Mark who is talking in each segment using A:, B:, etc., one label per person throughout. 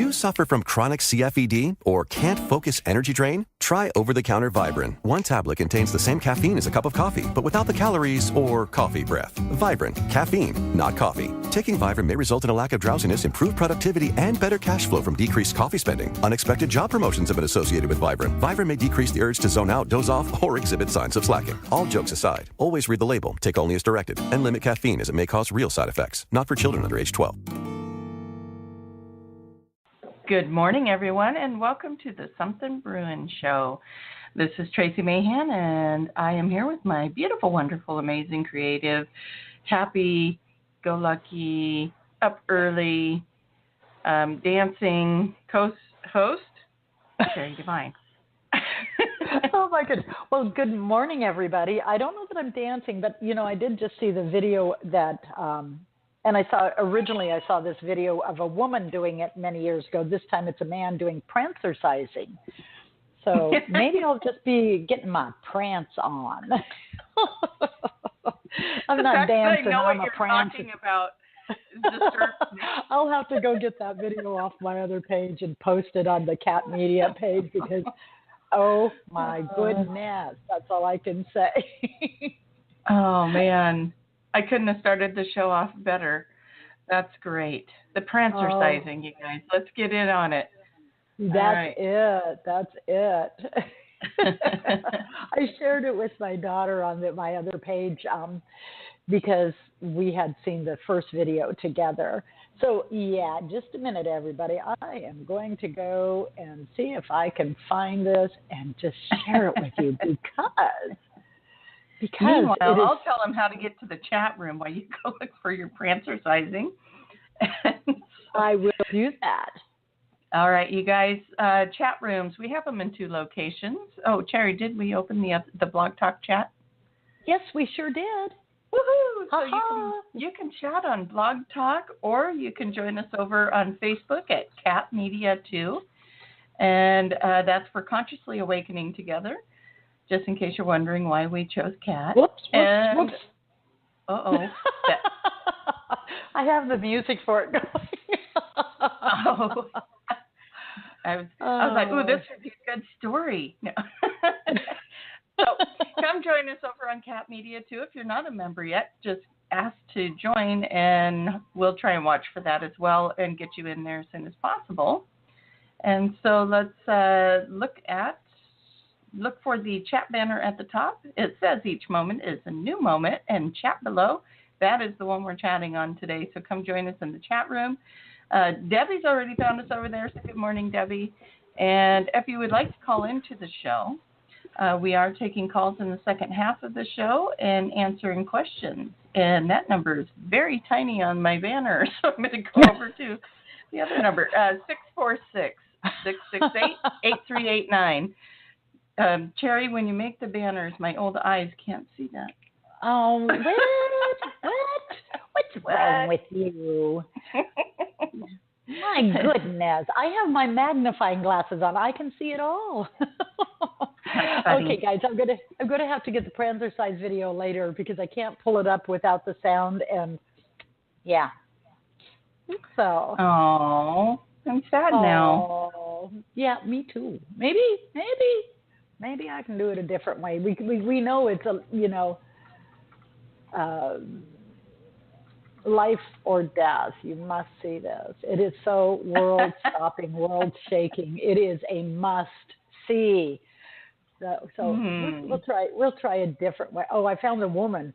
A: you suffer from chronic CFED or can't focus energy drain? Try over-the-counter Vibrant. One tablet contains the same caffeine as a cup of coffee, but without the calories or coffee breath. Vibrant. Caffeine, not coffee. Taking Vibrant may result in a lack of drowsiness, improved productivity, and better cash flow from decreased coffee spending. Unexpected job promotions have been associated with Vibrant. Vibrant may decrease the urge to zone out, doze off, or exhibit signs of slacking. All jokes aside, always read the label, take only as directed, and limit caffeine as it may cause real side effects. Not for children under age 12.
B: Good morning, everyone, and welcome to the Something Brewin Show. This is Tracie Mahan, and I am here with my beautiful, wonderful, amazing, creative, happy-go-lucky, up early, dancing host, Terry Devine.
C: Oh, my goodness. Well, good morning, everybody. I don't know that I'm dancing, but, I did just see the video that and I saw this video of a woman doing it many years ago. This time it's a man doing prancercising. So maybe I'll just be getting my prance on. I'm not dancing. I'm a prancer.
B: About.
C: I'll have to go get that video off my other page and post it on the Cat Media page because, oh my goodness, that's all I can say.
B: Oh, man. I couldn't have started the show off better. That's great. The prancercising, you guys. Let's get in on it.
C: That's it. I shared it with my daughter on my other page because we had seen the first video together. So, yeah, just a minute, everybody. I am going to go and see if I can find this and just share it with you because
B: meanwhile, I'll tell them how to get to the chat room while you go look for your prancercising.
C: I will do that.
B: All right, you guys, chat rooms, we have them in 2 locations. Oh, Cherry, did we open the Blog Talk chat?
C: Yes, we sure did.
B: Woohoo! So you can chat on Blog Talk, or you can join us over on Facebook at Cat Media 2. And that's for Consciously Awakening Together. Just in case you're wondering why we chose Cat.
C: Whoops.
B: Uh-oh.
C: I have the music for it going.
B: I was like, ooh, this would be a good story. No. So come join us over on Cat Media, too. If you're not a member yet, just ask to join, and we'll try and watch for that as well and get you in there as soon as possible. And so let's look for the chat banner at the top. It says each moment is a new moment, and chat below. That is the one we're chatting on today. So come join us in the chat room. Debbie's already found us over there. So good morning, Debbie. And if you would like to call into the show, we are taking calls in the second half of the show and answering questions. And that number is very tiny on my banner. So I'm going to go over to the other number, 646-668-8389. Cherry, when you make the banners, my old eyes can't see that.
C: Oh, what's wrong with you? My goodness, I have my magnifying glasses on. I can see it all. Okay, guys, I'm gonna have to get the prancercise video later because I can't pull it up without the sound. And yeah, so.
B: Oh, I'm sad now.
C: Yeah, me too. Maybe I can do it a different way. We know it's life or death. You must see this. It is so world-stopping, world-shaking. It is a must-see. So we'll try a different way. Oh, I found a woman.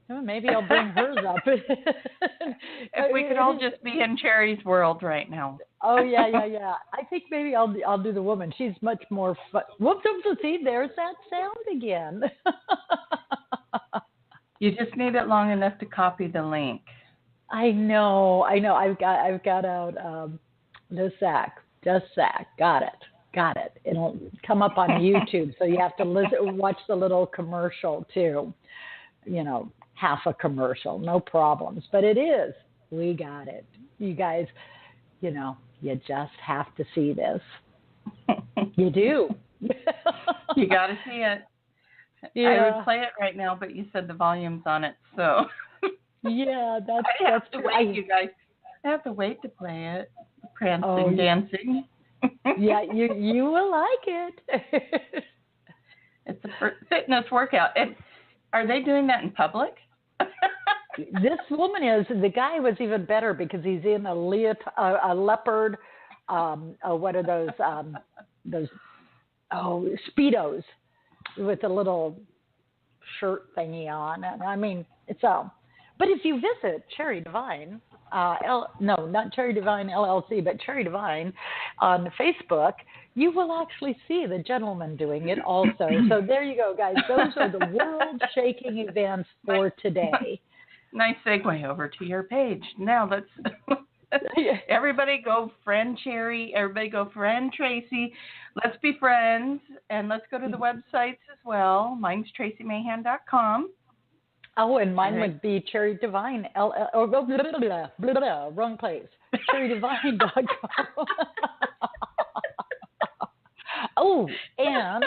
C: Maybe I'll bring hers up.
B: If we could all just be in Cherry's world right now.
C: Oh, yeah. I think maybe I'll do the woman. She's much more fun. Whoops, see, there's that sound again.
B: You just need it long enough to copy the link.
C: I know. I've got out the sack. Just sack. Got it. It'll come up on YouTube, so you have to watch the little commercial too. Half a commercial, no problems. But it is. We got it. You guys, you just have to see this. You do.
B: You got to see it. Yeah. I would play it right now, but you said the volume's on it, so.
C: Yeah, that's
B: I have to wait, you guys. I have to wait to play it. prancing, dancing.
C: Yeah, you will like it.
B: It's a fitness workout. And are they doing that in public?
C: This woman is. The guy was even better because he's in a leopard. What are those Speedos with a little shirt thingy on. And I mean, it's but if you visit Cherry Divine, not Cherry Divine LLC, but Cherry Divine on Facebook, you will actually see the gentleman doing it also. So there you go, guys. Those are the world-shaking events for today.
B: Nice segue over to your page. Now let's everybody go friend Cherry. Everybody go friend Tracie. Let's be friends, and let's go to the websites as well. Mine's TracieMahan.com.
C: Oh, and mine would be Cherry Divine. Wrong place. CherryDivine.com. Oh, and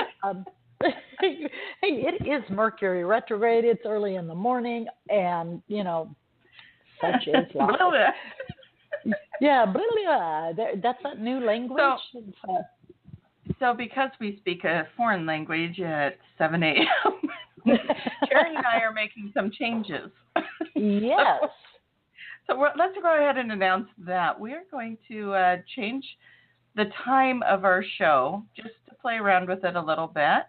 C: hey, it is Mercury retrograde. It's early in the morning, and such is life. Yeah, that's that new language.
B: So because we speak a foreign language at 7 a.m., Cherry and I are making some changes.
C: Yes.
B: So let's go ahead and announce that. We are going to change the time of our show just to play around with it a little bit.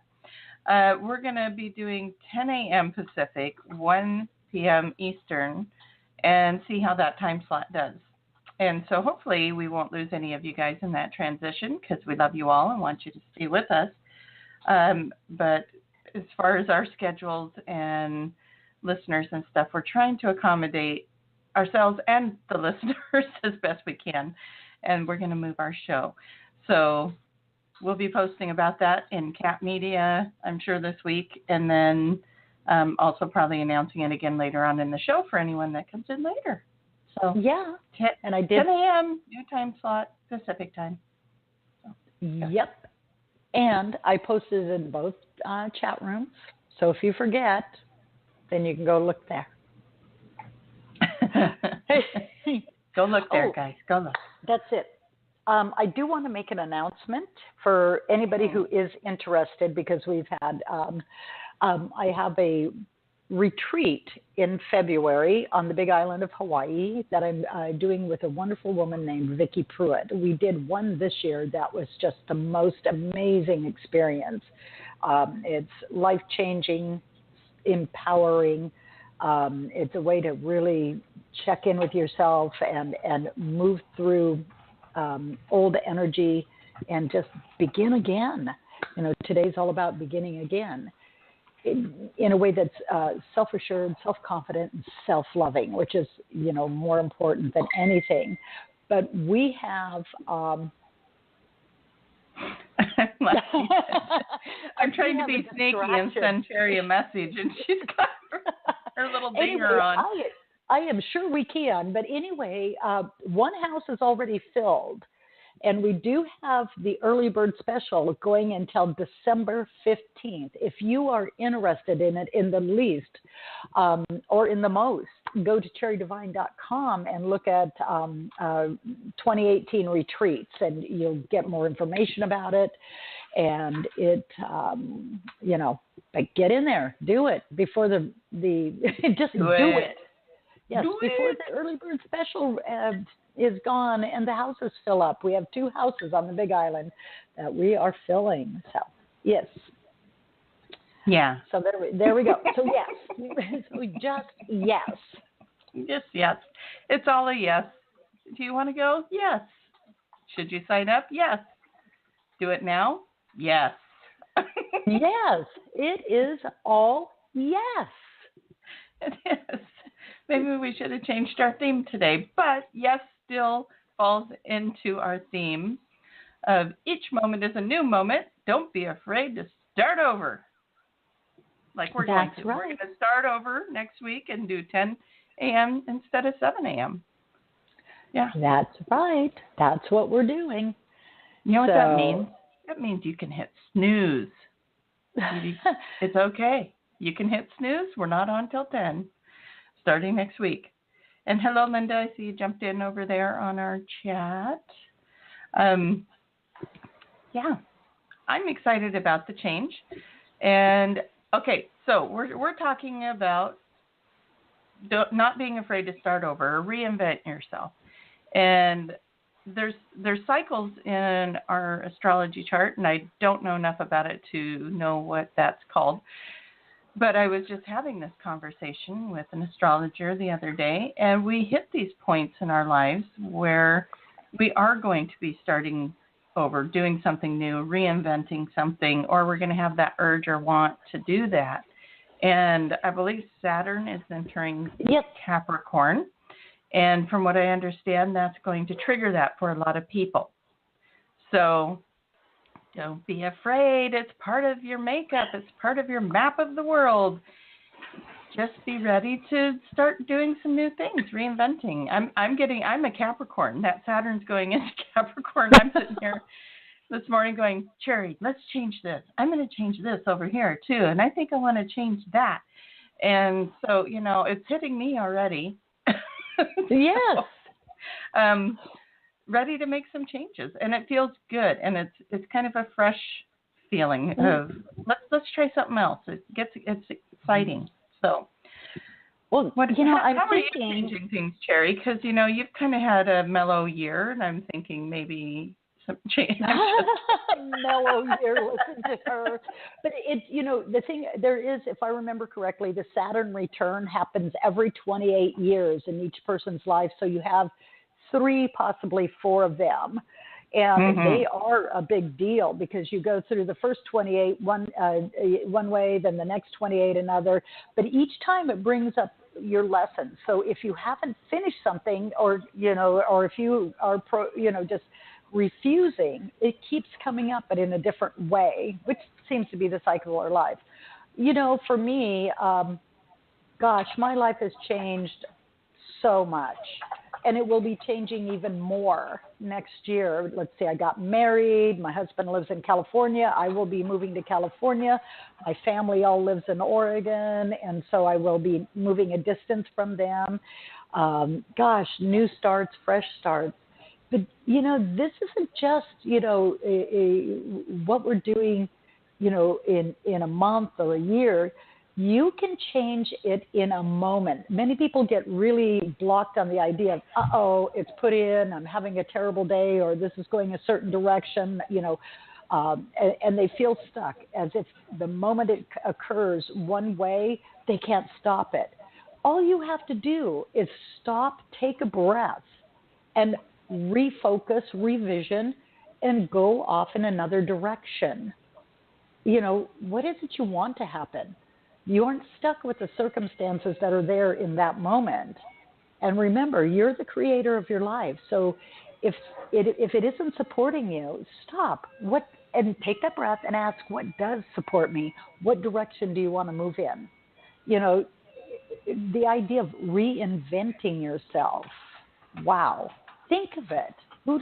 B: We're going to be doing 10 a.m. Pacific, 1 p.m. Eastern, and see how that time slot does. And so hopefully we won't lose any of you guys in that transition because we love you all and want you to stay with us. But as far as our schedules and listeners and stuff, we're trying to accommodate ourselves and the listeners as best we can. And we're going to move our show. So we'll be posting about that in Cat Media, I'm sure, this week. And then also probably announcing it again later on in the show for anyone that comes in later. So
C: yeah,
B: 10 a.m. new time slot, Pacific time. So,
C: Yep. And I posted it in both chat rooms. So if you forget, then you can go look there.
B: Go look there, guys. Go look.
C: That's it. I do want to make an announcement for anybody who is interested, because we've had, I have a retreat in February on the Big Island of Hawaii that I'm doing with a wonderful woman named Vicki Pruitt. We did one this year that was just the most amazing experience. It's life-changing, empowering. It's a way to really check in with yourself and move through old energy and just begin again. Today's all about beginning again. In a way that's self-assured, self-confident, and self-loving, which is, more important than anything. But we have... I'm
B: trying to be sneaky and send Cherry a message, and she's got her little dinger on.
C: I am sure we can. But anyway, one house is already filled. And we do have the early bird special going until December 15th. If you are interested in it in the least or in the most, go to cherrydivine.com and look at 2018 retreats, and you'll get more information about it. And it, but get in there, do it before the just do it. Yes, before the early bird special is gone and the houses fill up. We have 2 houses on the Big Island that we are filling. So, yes.
B: Yeah.
C: So there we go. So, yes. So just yes.
B: Just yes. It's all a yes. Do you want to go? Yes. Should you sign up? Yes. Do it now? Yes.
C: Yes. It is all yes.
B: It is. Maybe we should have changed our theme today, but yes still falls into our theme of each moment is a new moment. Don't be afraid to start over. Like we're going to.
C: Right.
B: We're going to start over next week and do 10 a.m. instead of 7 a.m. Yeah.
C: That's right. That's what we're doing.
B: You know what that means? That means you can hit snooze. It's okay. You can hit snooze. We're not on till 10. Starting next week. And hello, Linda. I see you jumped in over there on our chat. Yeah, I'm excited about the change. And okay, so we're talking about not being afraid to start over or reinvent yourself. And there's cycles in our astrology chart, and I don't know enough about it to know what that's called. But I was just having this conversation with an astrologer the other day, and we hit these points in our lives where we are going to be starting over, doing something new, reinventing something, or we're going to have that urge or want to do that. And I believe Saturn is entering Capricorn. And from what I understand, that's going to trigger that for a lot of people. So don't be afraid. It's part of your makeup. It's part of your map of the world. Just be ready to start doing some new things, reinventing. I'm a Capricorn. That Saturn's going into Capricorn. I'm sitting here this morning going, Cherry, let's change this. I'm going to change this over here too. And I think I want to change that. And so, it's hitting me already.
C: Yes.
B: So, ready to make some changes, and it feels good, and it's kind of a fresh feeling of let's try something else. It's exciting. So,
C: well,
B: how are you
C: thinking,
B: changing things, Cherry? Because you've kind of had a mellow year, and I'm thinking maybe some change.
C: Mellow year, listen to her. But it's the thing there is, if I remember correctly, the Saturn return happens every 28 years in each person's life. So you have 3, possibly 4 of them. And they are a big deal because you go through the first 28 one way, then the next 28 another. But each time it brings up your lessons. So if you haven't finished something, or if you are just refusing, it keeps coming up, but in a different way, which seems to be the cycle of our life. For me, my life has changed so much. And it will be changing even more next year. Let's see, I got married. My husband lives in California. I will be moving to California. My family all lives in Oregon. And so I will be moving a distance from them. New starts, fresh starts. But, this isn't just, what we're doing, in a month or a year. You can change it in a moment. Many people get really blocked on the idea of, it's put in, I'm having a terrible day, or this is going a certain direction, and they feel stuck as if the moment it occurs one way, they can't stop it. All you have to do is stop, take a breath, and refocus, revision, and go off in another direction. What is it you want to happen? You aren't stuck with the circumstances that are there in that moment. And remember, you're the creator of your life. So if it isn't supporting you, stop. And take that breath and ask, what does support me? What direction do you want to move in? The idea of reinventing yourself. Wow. Think of it. Who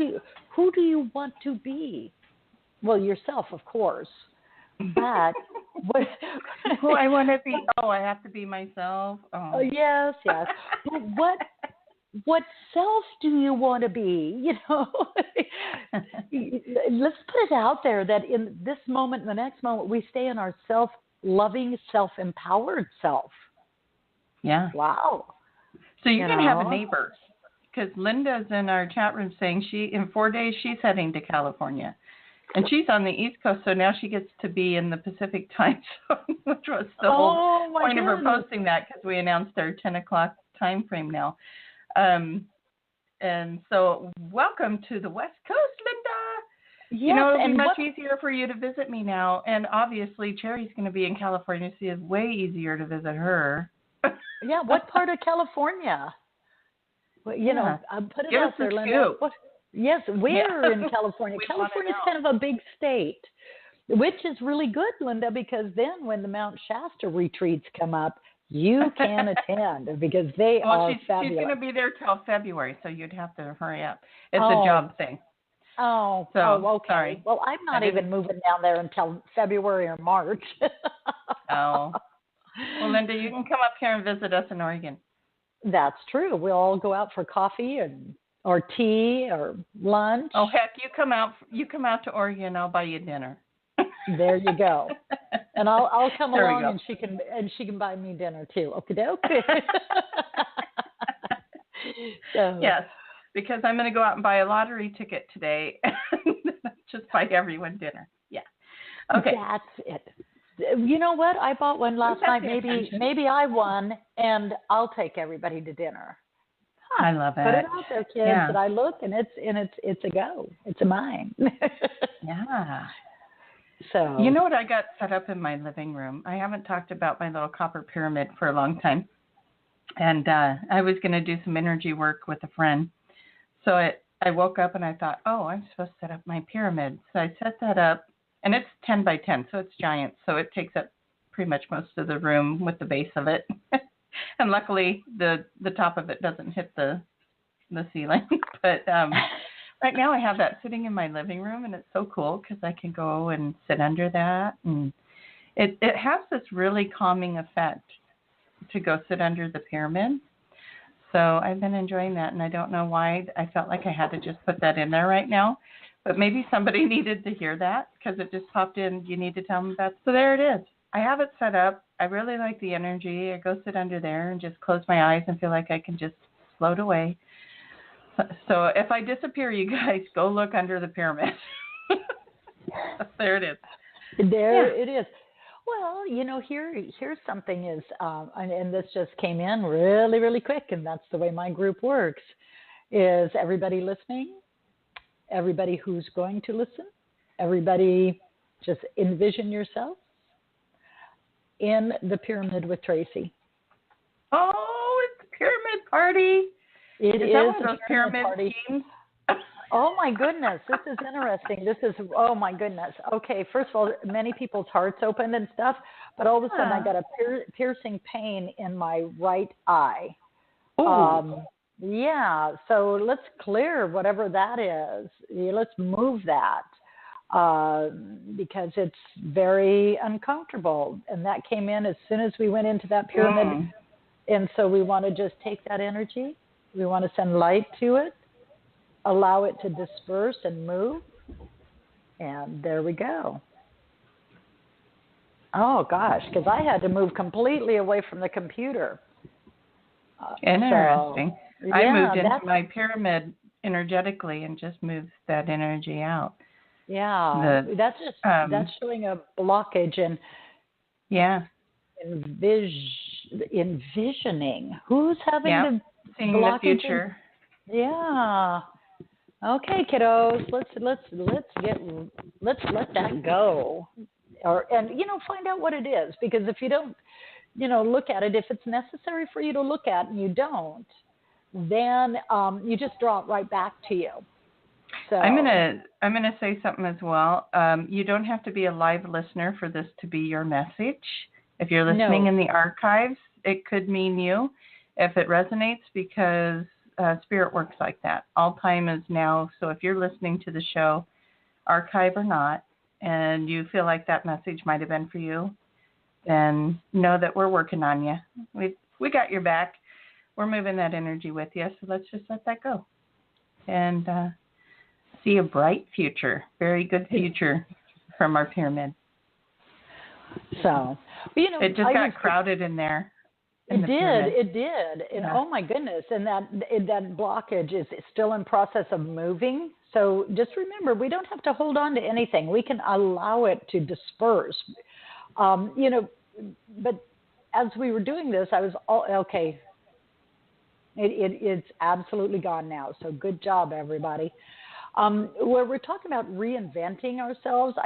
C: do you want to be? Well, yourself, of course. But
B: who I want to be? Oh, I have to be myself. Oh,
C: yes. But what self do you want to be? Let's put it out there that in this moment, in the next moment, we stay in our self-loving, self-empowered self.
B: Yeah.
C: Wow.
B: So you're going to have a neighbor, because Linda's in our chat room saying in 4 days she's heading to California. And she's on the East Coast, so now she gets to be in the Pacific time zone, which was the whole point of her posting that, because we announced our 10 o'clock time frame now. And so welcome to the West Coast, Linda.
C: Yes,
B: it'll be much easier for you to visit me now. And obviously, Cherry's going to be in California, so it's way easier to visit her.
C: Yeah, what part of California? Well, put it out there, Linda. Yes, where in California? California is kind of a big state, which is really good, Linda, because then when the Mount Shasta retreats come up, you can attend because they are fabulous.
B: She's going to be there till February, so you'd have to hurry up. It's a job thing.
C: Okay.
B: Sorry.
C: Well, I'm not even moving down there until February or March.
B: Well, Linda, you can come up here and visit us in Oregon.
C: That's true. We'll all go out for coffee and or tea or lunch.
B: Oh heck, you come out to Oregon, I'll buy you dinner.
C: There you go. And I'll come
B: There
C: along and she can buy me dinner too. Okay, okay. So.
B: Yes, because I'm going to go out and buy a lottery ticket today and just buy everyone dinner. Yeah. Okay.
C: That's it. You know what? I bought one last night. Maybe I won, and I'll take everybody to dinner. Huh.
B: I love it.
C: Put it out there, kids. Yeah. And I look, and it's a go. It's a mine.
B: Yeah.
C: So
B: you know what I got set up in my living room? I haven't talked about my little copper pyramid for a long time, and I was going to do some energy work with a friend. So I woke up and I thought, oh, I'm supposed to set up my pyramid. So I set that up, and it's 10 by 10, so it's giant. So it takes up pretty much most of the room with the base of it. And luckily, the top of it doesn't hit the ceiling. But right now I have that sitting in my living room, and it's so cool because I can go and sit under that. And it has this really calming effect to go sit under the pyramid. So I've been enjoying that, and I don't know why I felt like I had to just put that in there right now. But maybe somebody needed to hear that because it just popped in. You need to tell them about it. So there it is. I have it set up. I really like the energy. I go sit under there and just close my eyes and feel like I can just float away. So if I disappear, you guys, go look under the pyramid. There it is.
C: It is. Well, you know, here's something is, and this just came in really, really quick, and that's the way my group works, is everybody listening, everybody who's going to listen, everybody just envision yourself in the pyramid with Tracie.
B: Oh, it's a pyramid party.
C: It is
B: that one of those pyramid schemes?
C: Oh, my goodness. This is interesting. Oh, my goodness. Okay, first of all, many people's hearts opened and stuff, but all of a sudden I got a piercing pain in my right eye. Yeah, so let's clear whatever that is. Let's move that because it's very uncomfortable. And that came in as soon as we went into that pyramid. And so we want to just take that energy. We want to send light to it. Allow it to disperse and move. And there we go. Oh, gosh, because I had to move completely away from the computer.
B: Interesting. So, I moved into my pyramid energetically and just moved that energy out.
C: Yeah, that's showing a blockage and envisioning. Who's having the
B: seeing
C: blockage?
B: The future.
C: Yeah. Okay, kiddos, let's let that go, and find out what it is, because if you don't, look at it, if it's necessary for you to look at and you don't, then you just draw it right back to you. So I'm gonna say something as well. You don't have to be a live listener for this to be your message. If you're listening in the archives, it could mean you. If it resonates, because Spirit works like that. All time is now. So if you're listening to the show, archive or not, and you feel like that message might have been for you, then know that we're working on you. We got your back. We're moving that energy with you. So let's just let that go and see a bright future, very good future from our pyramid. So, it just got crowded in there. It did. And oh my goodness. And that blockage is still in process of moving. So just remember, we don't have to hold on to anything. We can allow it to disperse. But as we were doing this, I was okay. It's absolutely gone now. So good job, everybody. Where we're talking about reinventing ourselves,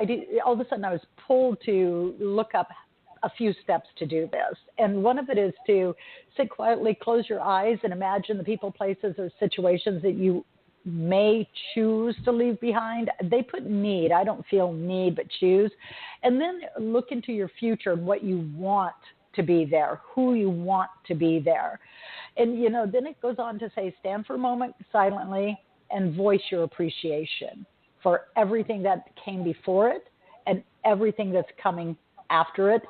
C: all of a sudden I was pulled to look up a few steps to do this. And one of it is to sit quietly, close your eyes, and imagine the people, places, or situations that you may choose to leave behind. They put need. I don't feel need, but choose. And then look into your future and what you want to be there, who you want to be there. And, then it goes on to say, stand for a moment silently and voice your appreciation for everything that came before it and everything that's coming after it.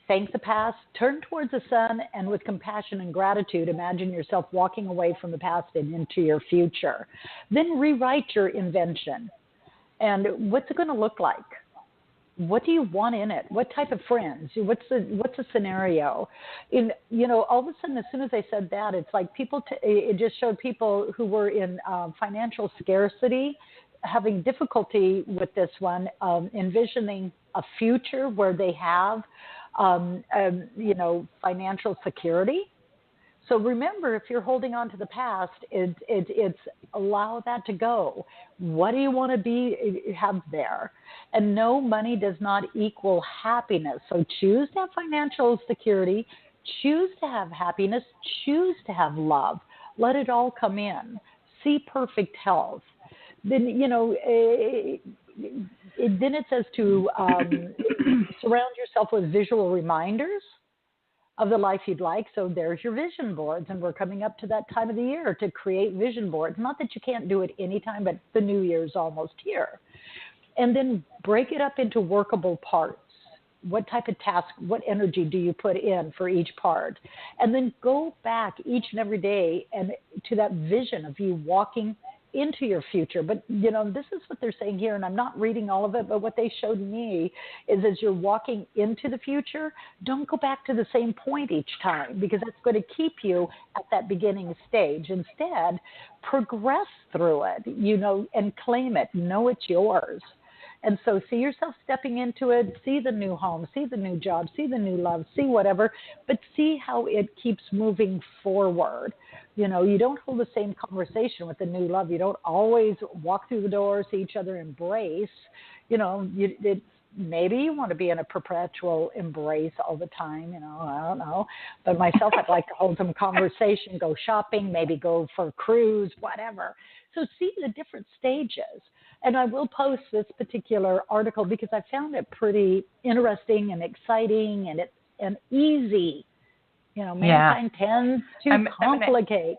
C: Thank the past, turn towards the sun, and with compassion and gratitude, imagine yourself walking away from the past and into your future. Then rewrite your invention. And what's it going to look like? What do you want in it? What type of friends? What's the scenario? All of a sudden, as soon as I said that, it's like it just showed people who were in financial scarcity having difficulty with this one, envisioning a future where they have, financial security. So remember, if you're holding on to the past, it's allow that to go. What do you want to have there? And no, money does not equal happiness. So choose to have financial security, choose to have happiness, choose to have love. Let it all come in. See perfect health. Then, then it says to surround yourself with visual reminders of the life you'd like. So there's your vision boards, and we're coming up to that time of the year to create vision boards. Not that you can't do it anytime, but the new year's almost here. And then break it up into workable parts. What type of task, what energy do you put in for each part? And then go back each and every day and to that vision of you walking into your future. But, this is what they're saying here, and I'm not reading all of it, but what they showed me is as you're walking into the future, don't go back to the same point each time, because that's going to keep you at that beginning stage. Instead, progress through it, and claim it. Know it's yours. And so see yourself stepping into it, see the new home, see the new job, see the new love, see whatever, but see how it keeps moving forward. You don't hold the same conversation with the new love. You don't always walk through the door, see each other embrace. Maybe you want to be in a perpetual embrace all the time, I don't know. But myself, I'd like to hold some conversation, go shopping, maybe go for a cruise, whatever. So see the different stages. And I will post this particular article because I found it pretty interesting and exciting and easy. Mankind tends to complicate.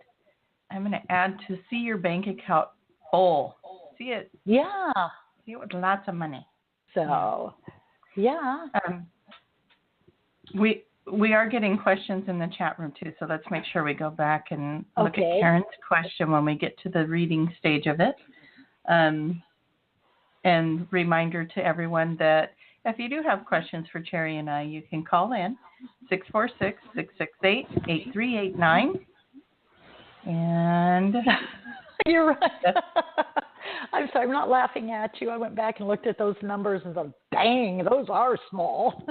B: I'm going to add to see your bank account full. See it.
C: Yeah.
B: See it with lots of money.
C: So, yeah.
B: We are getting questions in the chat room too, so let's make sure we go back and look at Karen's question when we get to the reading stage of it. And reminder to everyone that if you do have questions for Cherry and I, you can call in 646-668-8389. And
C: you're right. I'm sorry, I'm not laughing at you. I went back and looked at those numbers and thought, dang, those are small.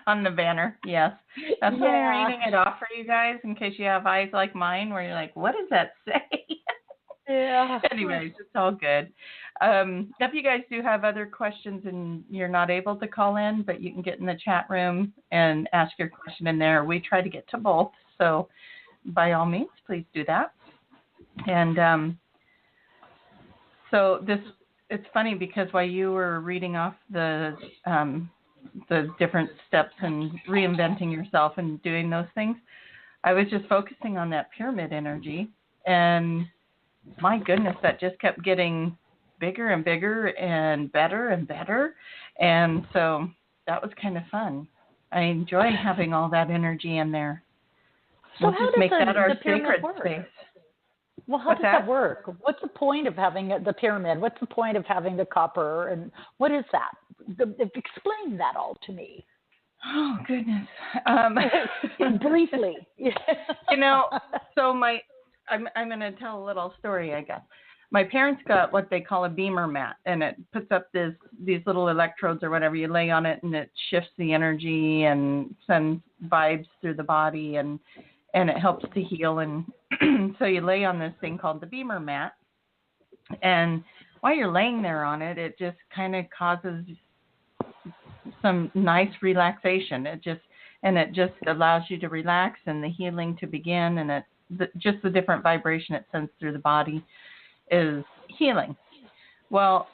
B: On the banner, yes. That's why I'm reading it off for you guys in case you have eyes like mine where you're like, what does that say?
C: Yeah.
B: Anyways, it's all good. If you guys do have other questions and you're not able to call in, but you can get in the chat room and ask your question in there. We try to get to both, so by all means, please do that. And so it's funny because while you were reading off the different steps and reinventing yourself and doing those things, I was just focusing on that pyramid energy, and my goodness, that just kept getting bigger and bigger and better and better. And so that was kind of fun. I enjoy having all that energy in there.
C: So
B: we'll
C: how
B: just make
C: does
B: that our
C: the pyramid
B: sacred
C: work?
B: space.
C: Well, how does that work? What's the point of having the pyramid? What's the point of having the copper? And what is that? Explain that all to me.
B: Oh, goodness.
C: Briefly.
B: So I'm going to tell a little story, I guess. My parents got what they call a beamer mat, and it puts up these little electrodes or whatever. You lay on it, and it shifts the energy and sends vibes through the body, and it helps to heal. And so you lay on this thing called the beamer mat, and while you're laying there on it, it just kind of causes some nice relaxation. It just allows you to relax and the healing to begin, and just the different vibration it sends through the body is healing. Well,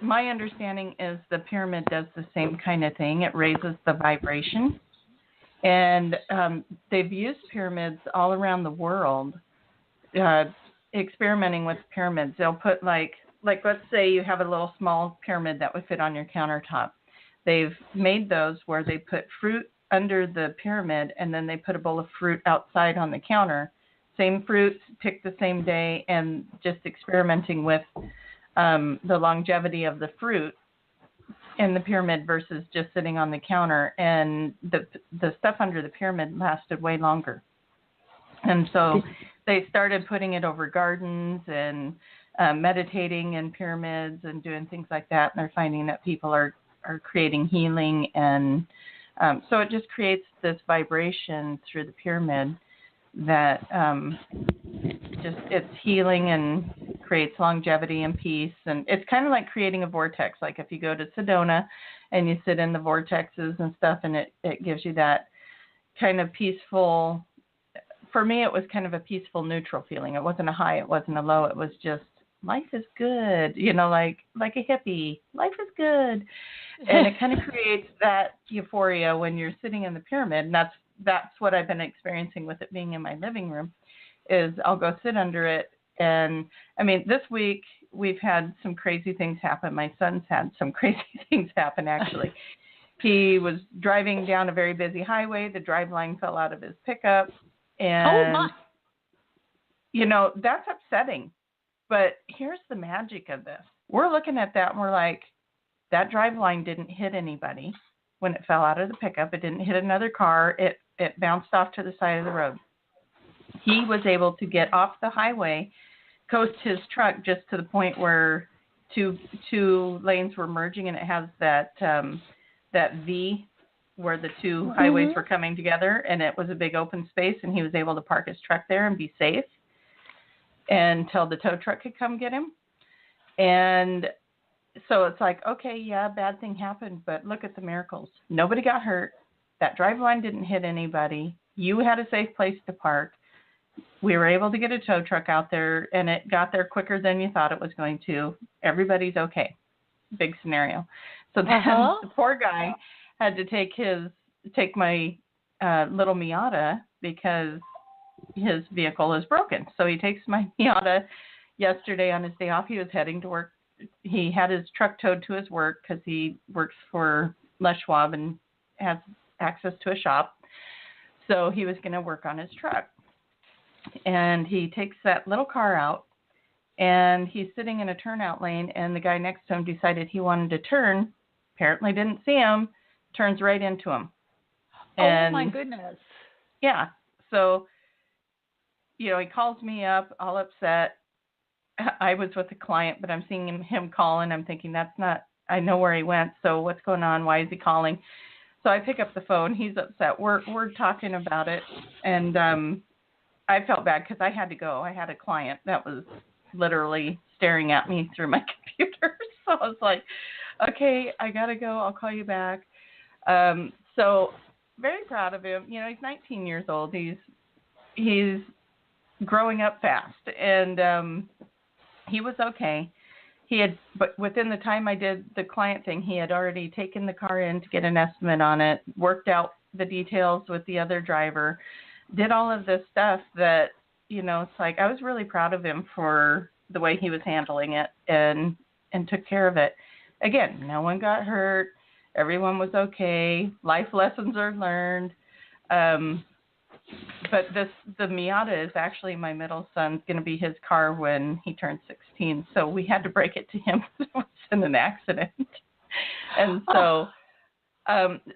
B: my understanding is the pyramid does the same kind of thing. It raises the vibration. And they've used pyramids all around the world, experimenting with pyramids. They'll put like like let's say you have a little small pyramid that would fit on your countertop. They've made those where they put fruit under the pyramid and then they put a bowl of fruit outside on the counter. Same fruits, picked the same day, and just experimenting with the longevity of the fruit in the pyramid versus just sitting on the counter. And the stuff under the pyramid lasted way longer. And so they started putting it over gardens and meditating in pyramids and doing things like that. And they're finding that people are creating healing. And so it just creates this vibration through the pyramid that it's healing and creates longevity and peace. And it's kind of like creating a vortex. Like if you go to Sedona and you sit in the vortexes and stuff, and it gives you that kind of peaceful, for me, it was kind of a peaceful, neutral feeling. It wasn't a high, it wasn't a low. It was just, life is good, like a hippie. Life is good. And it kind of creates that euphoria when you're sitting in the pyramid. And that's what I've been experiencing with it being in my living room, is I'll go sit under it. And I mean, this week we've had some crazy things happen. My son's had some crazy things happen, actually. He was driving down a very busy highway. The driveline fell out of his pickup. And, that's upsetting. But here's the magic of this. We're looking at that and we're like, that driveline didn't hit anybody when it fell out of the pickup. It didn't hit another car. It bounced off to the side of the road. He was able to get off the highway, coast his truck just to the point where two lanes were merging, and it has that V where the two highways were coming together, and it was a big open space, and he was able to park his truck there and be safe until the tow truck could come get him. And so it's like, okay, yeah, bad thing happened, but look at the miracles. Nobody got hurt. That driveline didn't hit anybody. You had a safe place to park. We were able to get a tow truck out there, and it got there quicker than you thought it was going to. Everybody's okay. Big scenario. So then the poor guy had to take my little Miata because his vehicle is broken. So he takes my Miata yesterday on his day off. He was heading to work. He had his truck towed to his work because he works for Les Schwab and has access to a shop. So he was going to work on his truck. And he takes that little car out, and he's sitting in a turnout lane, and the guy next to him decided he wanted to turn, apparently didn't see him, turns right into him. And,
C: oh, my goodness.
B: Yeah. So, he calls me up all upset. I was with a client, but I'm seeing him call, and I'm thinking, I know where he went, so what's going on? Why is he calling? So I pick up the phone. He's upset. We're talking about it, and I felt bad because I had to go. I had a client that was literally staring at me through my computer. So I was like, okay, I got to go. I'll call you back. So very proud of him. He's 19 years old. He's growing up fast, and he was okay. But within the time I did the client thing, he had already taken the car in to get an estimate on it, worked out the details with the other driver, did all of this stuff that, it's like I was really proud of him for the way he was handling it and took care of it. Again, no one got hurt. Everyone was okay. Life lessons are learned. But the Miata is actually my middle son's going to be his car when he turns 16. So we had to break it to him because it was in an accident. And so,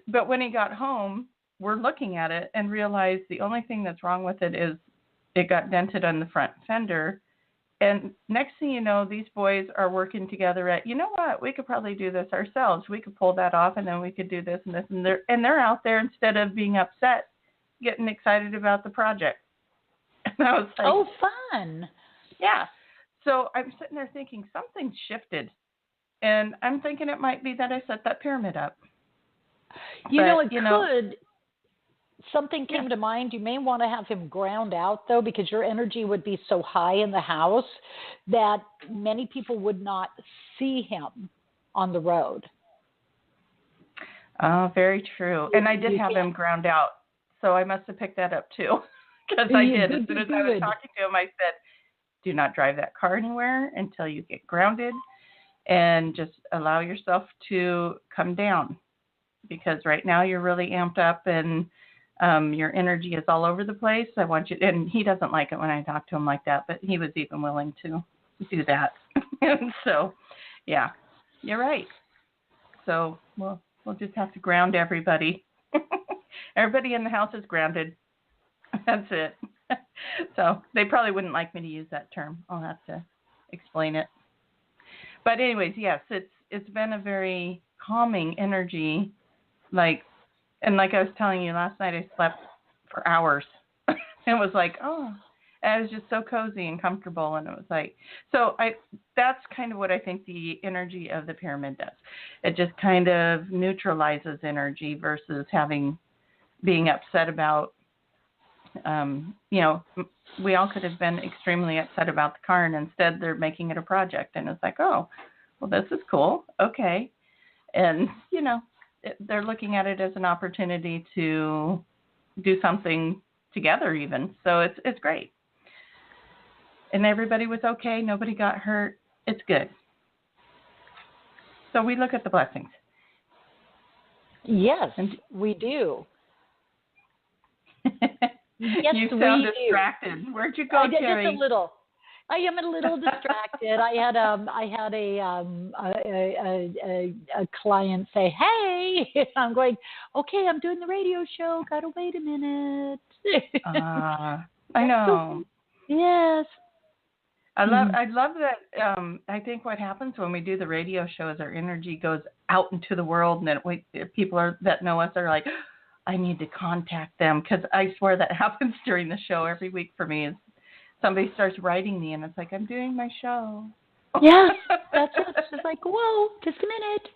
B: but when he got home, we're looking at it and realized the only thing that's wrong with it is it got dented on the front fender. And next thing you know, these boys are working together at, what, we could probably do this ourselves. We could pull that off, and then we could do this and this. And they're out there, instead of being upset, getting excited about the project. And I was like,
C: oh, fun.
B: Yeah. So I'm sitting there thinking something shifted. And I'm thinking it might be that I set that pyramid up.
C: It could. Something came to mind. You may want to have him ground out, though, because your energy would be so high in the house that many people would not see him on the road.
B: Oh, very true. And I did have him ground out, so I must have picked that up, too, because I did. As soon as I was talking to him, I said, do not drive that car anywhere until you get grounded, and just allow yourself to come down, because right now you're really amped up and your energy is all over the place. I want you, and he doesn't like it when I talk to him like that, but he was even willing to do that. And so, yeah, you're right. So we'll just have to ground everybody. Everybody in the house is grounded. That's it. So they probably wouldn't like me to use that term. I'll have to explain it. But anyways, yes, it's been a very calming energy. Like I was telling you last night, I slept for hours. It was like, oh, and it was just so cozy and comfortable. And it was like, that's kind of what I think the energy of the pyramid does. It just kind of neutralizes energy versus being upset about, we all could have been extremely upset about the car, and instead they're making it a project. And it's like, oh, well, this is cool. Okay. And, they're looking at it as an opportunity to do something together even. So it's great. And everybody was okay. Nobody got hurt. It's good. So we look at the blessings.
C: Yes, we do. Yes,
B: you sound distracted. Where'd you go, Terry?
C: Just a little. I am a little distracted. I had a client say, "Hey," I'm going, "Okay, I'm doing the radio show. Gotta wait a minute."
B: I know.
C: Yes.
B: I love that. I think what happens when we do the radio show is our energy goes out into the world, and then people that know us are like, I need to contact them, because I swear that happens during the show every week for me. Is somebody starts writing me, and it's like, I'm doing my show.
C: Yes, that's it. It's like, whoa, just a minute.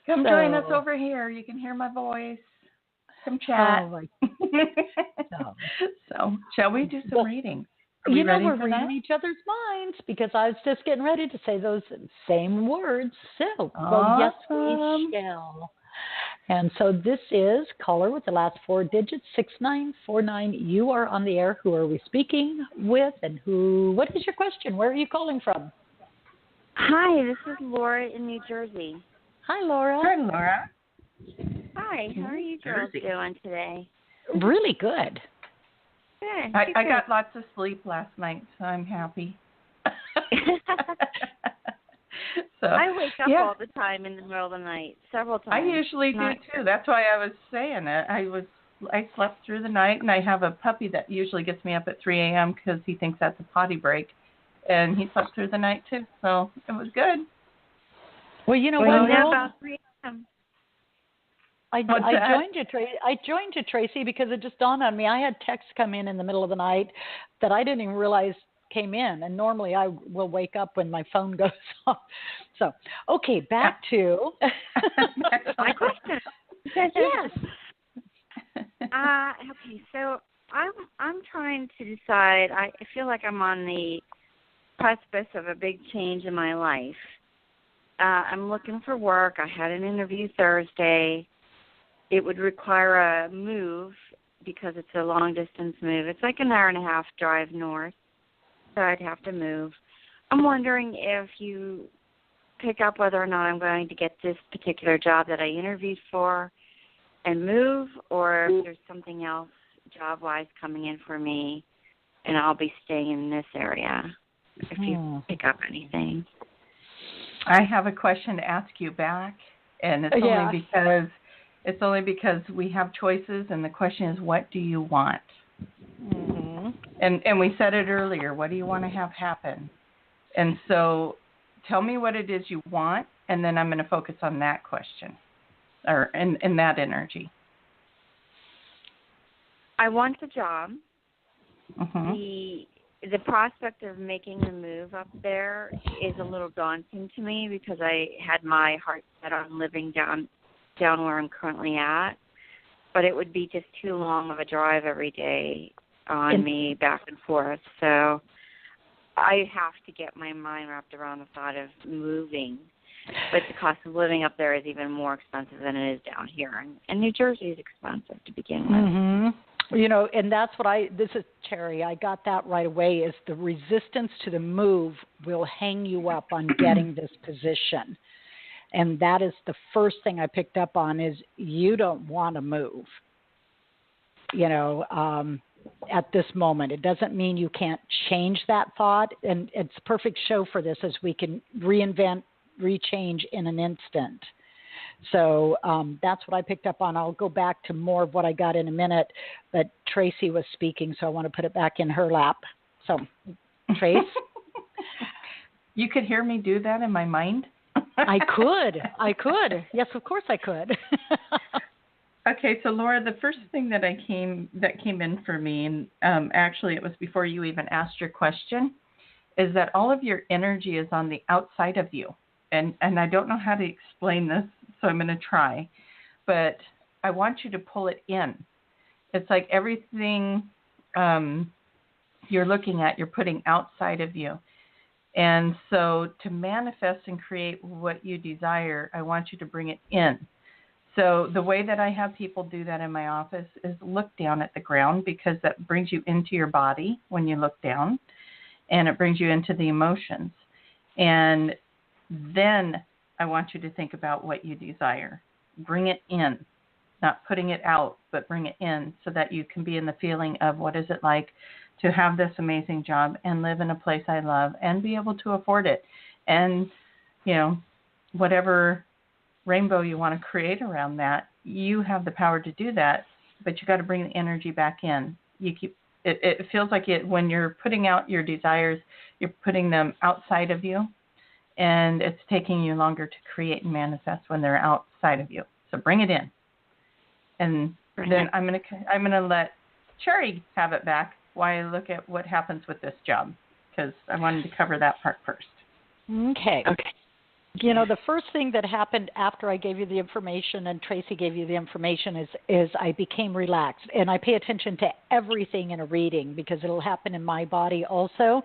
B: Come join us over here. You can hear my voice. Come chat. So, shall we do some readings?
C: We're reading each other's minds, because I was just getting ready to say those same words. So, well, yes, we shall. And so this is caller with the last four digits, 6949. You are on the air. Who are we speaking with, and what is your question? Where are you calling from?
D: Hi, this is Laura in New Jersey.
C: Hi, Laura.
B: Hi, Laura.
D: Hi, how are you girls doing today?
C: Really good.
D: Good.
B: I got lots of sleep last night, so I'm happy. So,
D: I wake up all the time in the middle of the night, several times.
B: I usually do too. That's why I was saying it. I slept through the night, and I have a puppy that usually gets me up at 3 a.m. because he thinks that's a potty break, and he slept through the night too. So it was good.
C: Well, you know
D: what? About 3 a.m.
C: I joined you, Tracie, because it just dawned on me. I had texts come in the middle of the night that I didn't even realize came in, and normally I will wake up when my phone goes off. So, okay, back to
D: my question.
C: Yes.
D: Okay, so I'm trying to decide. I feel like I'm on the precipice of a big change in my life. I'm looking for work. I had an interview Thursday. It would require a move because it's a long-distance move. It's like an hour-and-a-half drive north, so I'd have to move. I'm wondering if you pick up whether or not I'm going to get this particular job that I interviewed for and move, or if there's something else job-wise coming in for me and I'll be staying in this area, if you pick up anything.
B: I have a question to ask you back, and it's only because we have choices, and the question is, what do you want? Mm-hmm. And we said it earlier, what do you want to have happen? And so tell me what it is you want, and then I'm going to focus on that question, or in that energy.
D: I want the job.
B: Mm-hmm.
D: The prospect of making the move up there is a little daunting to me because I had my heart set on living down where I'm currently at, but it would be just too long of a drive every day on me back and forth. So I have to get my mind wrapped around the thought of moving. But the cost of living up there is even more expensive than it is down here. And New Jersey is expensive to begin with.
C: Mm-hmm. And that's what this is Terry, I got that right away, is the resistance to the move will hang you up on getting this position. And that is the first thing I picked up on, is you don't want to move, at this moment. It doesn't mean you can't change that thought. And it's a perfect show for this, as we can reinvent, rechange in an instant. So that's what I picked up on. I'll go back to more of what I got in a minute, but Tracie was speaking, so I want to put it back in her lap. So, Trace?
B: You could hear me do that in my mind?
C: I could. Yes, of course I could.
B: Okay, so Laura, the first thing that came in for me, and actually it was before you even asked your question, is that all of your energy is on the outside of you. And I don't know how to explain this, so I'm going to try. But I want you to pull it in. It's like everything you're looking at, you're putting outside of you. And so to manifest and create what you desire, I want you to bring it in. So the way that I have people do that in my office is look down at the ground, because that brings you into your body when you look down, and it brings you into the emotions. And then I want you to think about what you desire. Bring it in, not putting it out, but bring it in, so that you can be in the feeling of what is it like to have this amazing job and live in a place I love and be able to afford it. And, whatever rainbow you want to create around that, you have the power to do that, but you got to bring the energy back in. It feels like when you're putting out your desires, you're putting them outside of you. And it's taking you longer to create and manifest when they're outside of you. So bring it in. And then I'm gonna let Cherry have it back while I look at what happens with this job, because I wanted to cover that part first.
C: Okay. The first thing that happened after I gave you the information and Tracie gave you the information is I became relaxed. And I pay attention to everything in a reading, because it'll happen in my body also.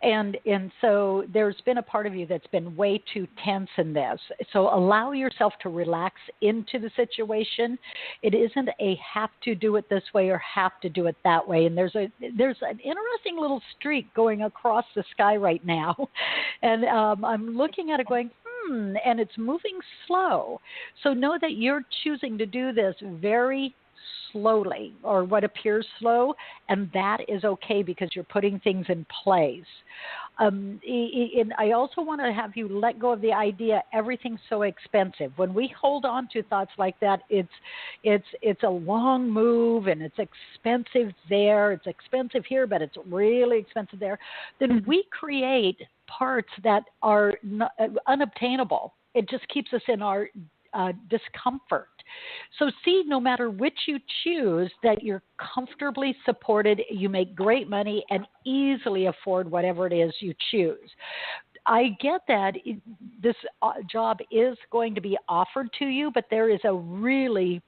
C: And so there's been a part of you that's been way too tense in this. So allow yourself to relax into the situation. It isn't a have to do it this way or have to do it that way. And there's an interesting little streak going across the sky right now. And I'm looking at it going, and it's moving slow. So know that you're choosing to do this very slowly, or what appears slow, and that is okay, because you're putting things in place. And I also want to have you let go of the idea everything's so expensive. When we hold on to thoughts like that, it's a long move, and it's expensive there, it's expensive here, but it's really expensive there. Then we create parts that are unobtainable. It just keeps us in our discomfort. So see, no matter which you choose, that you're comfortably supported, you make great money, and easily afford whatever it is you choose. I get that this job is going to be offered to you, but there is a really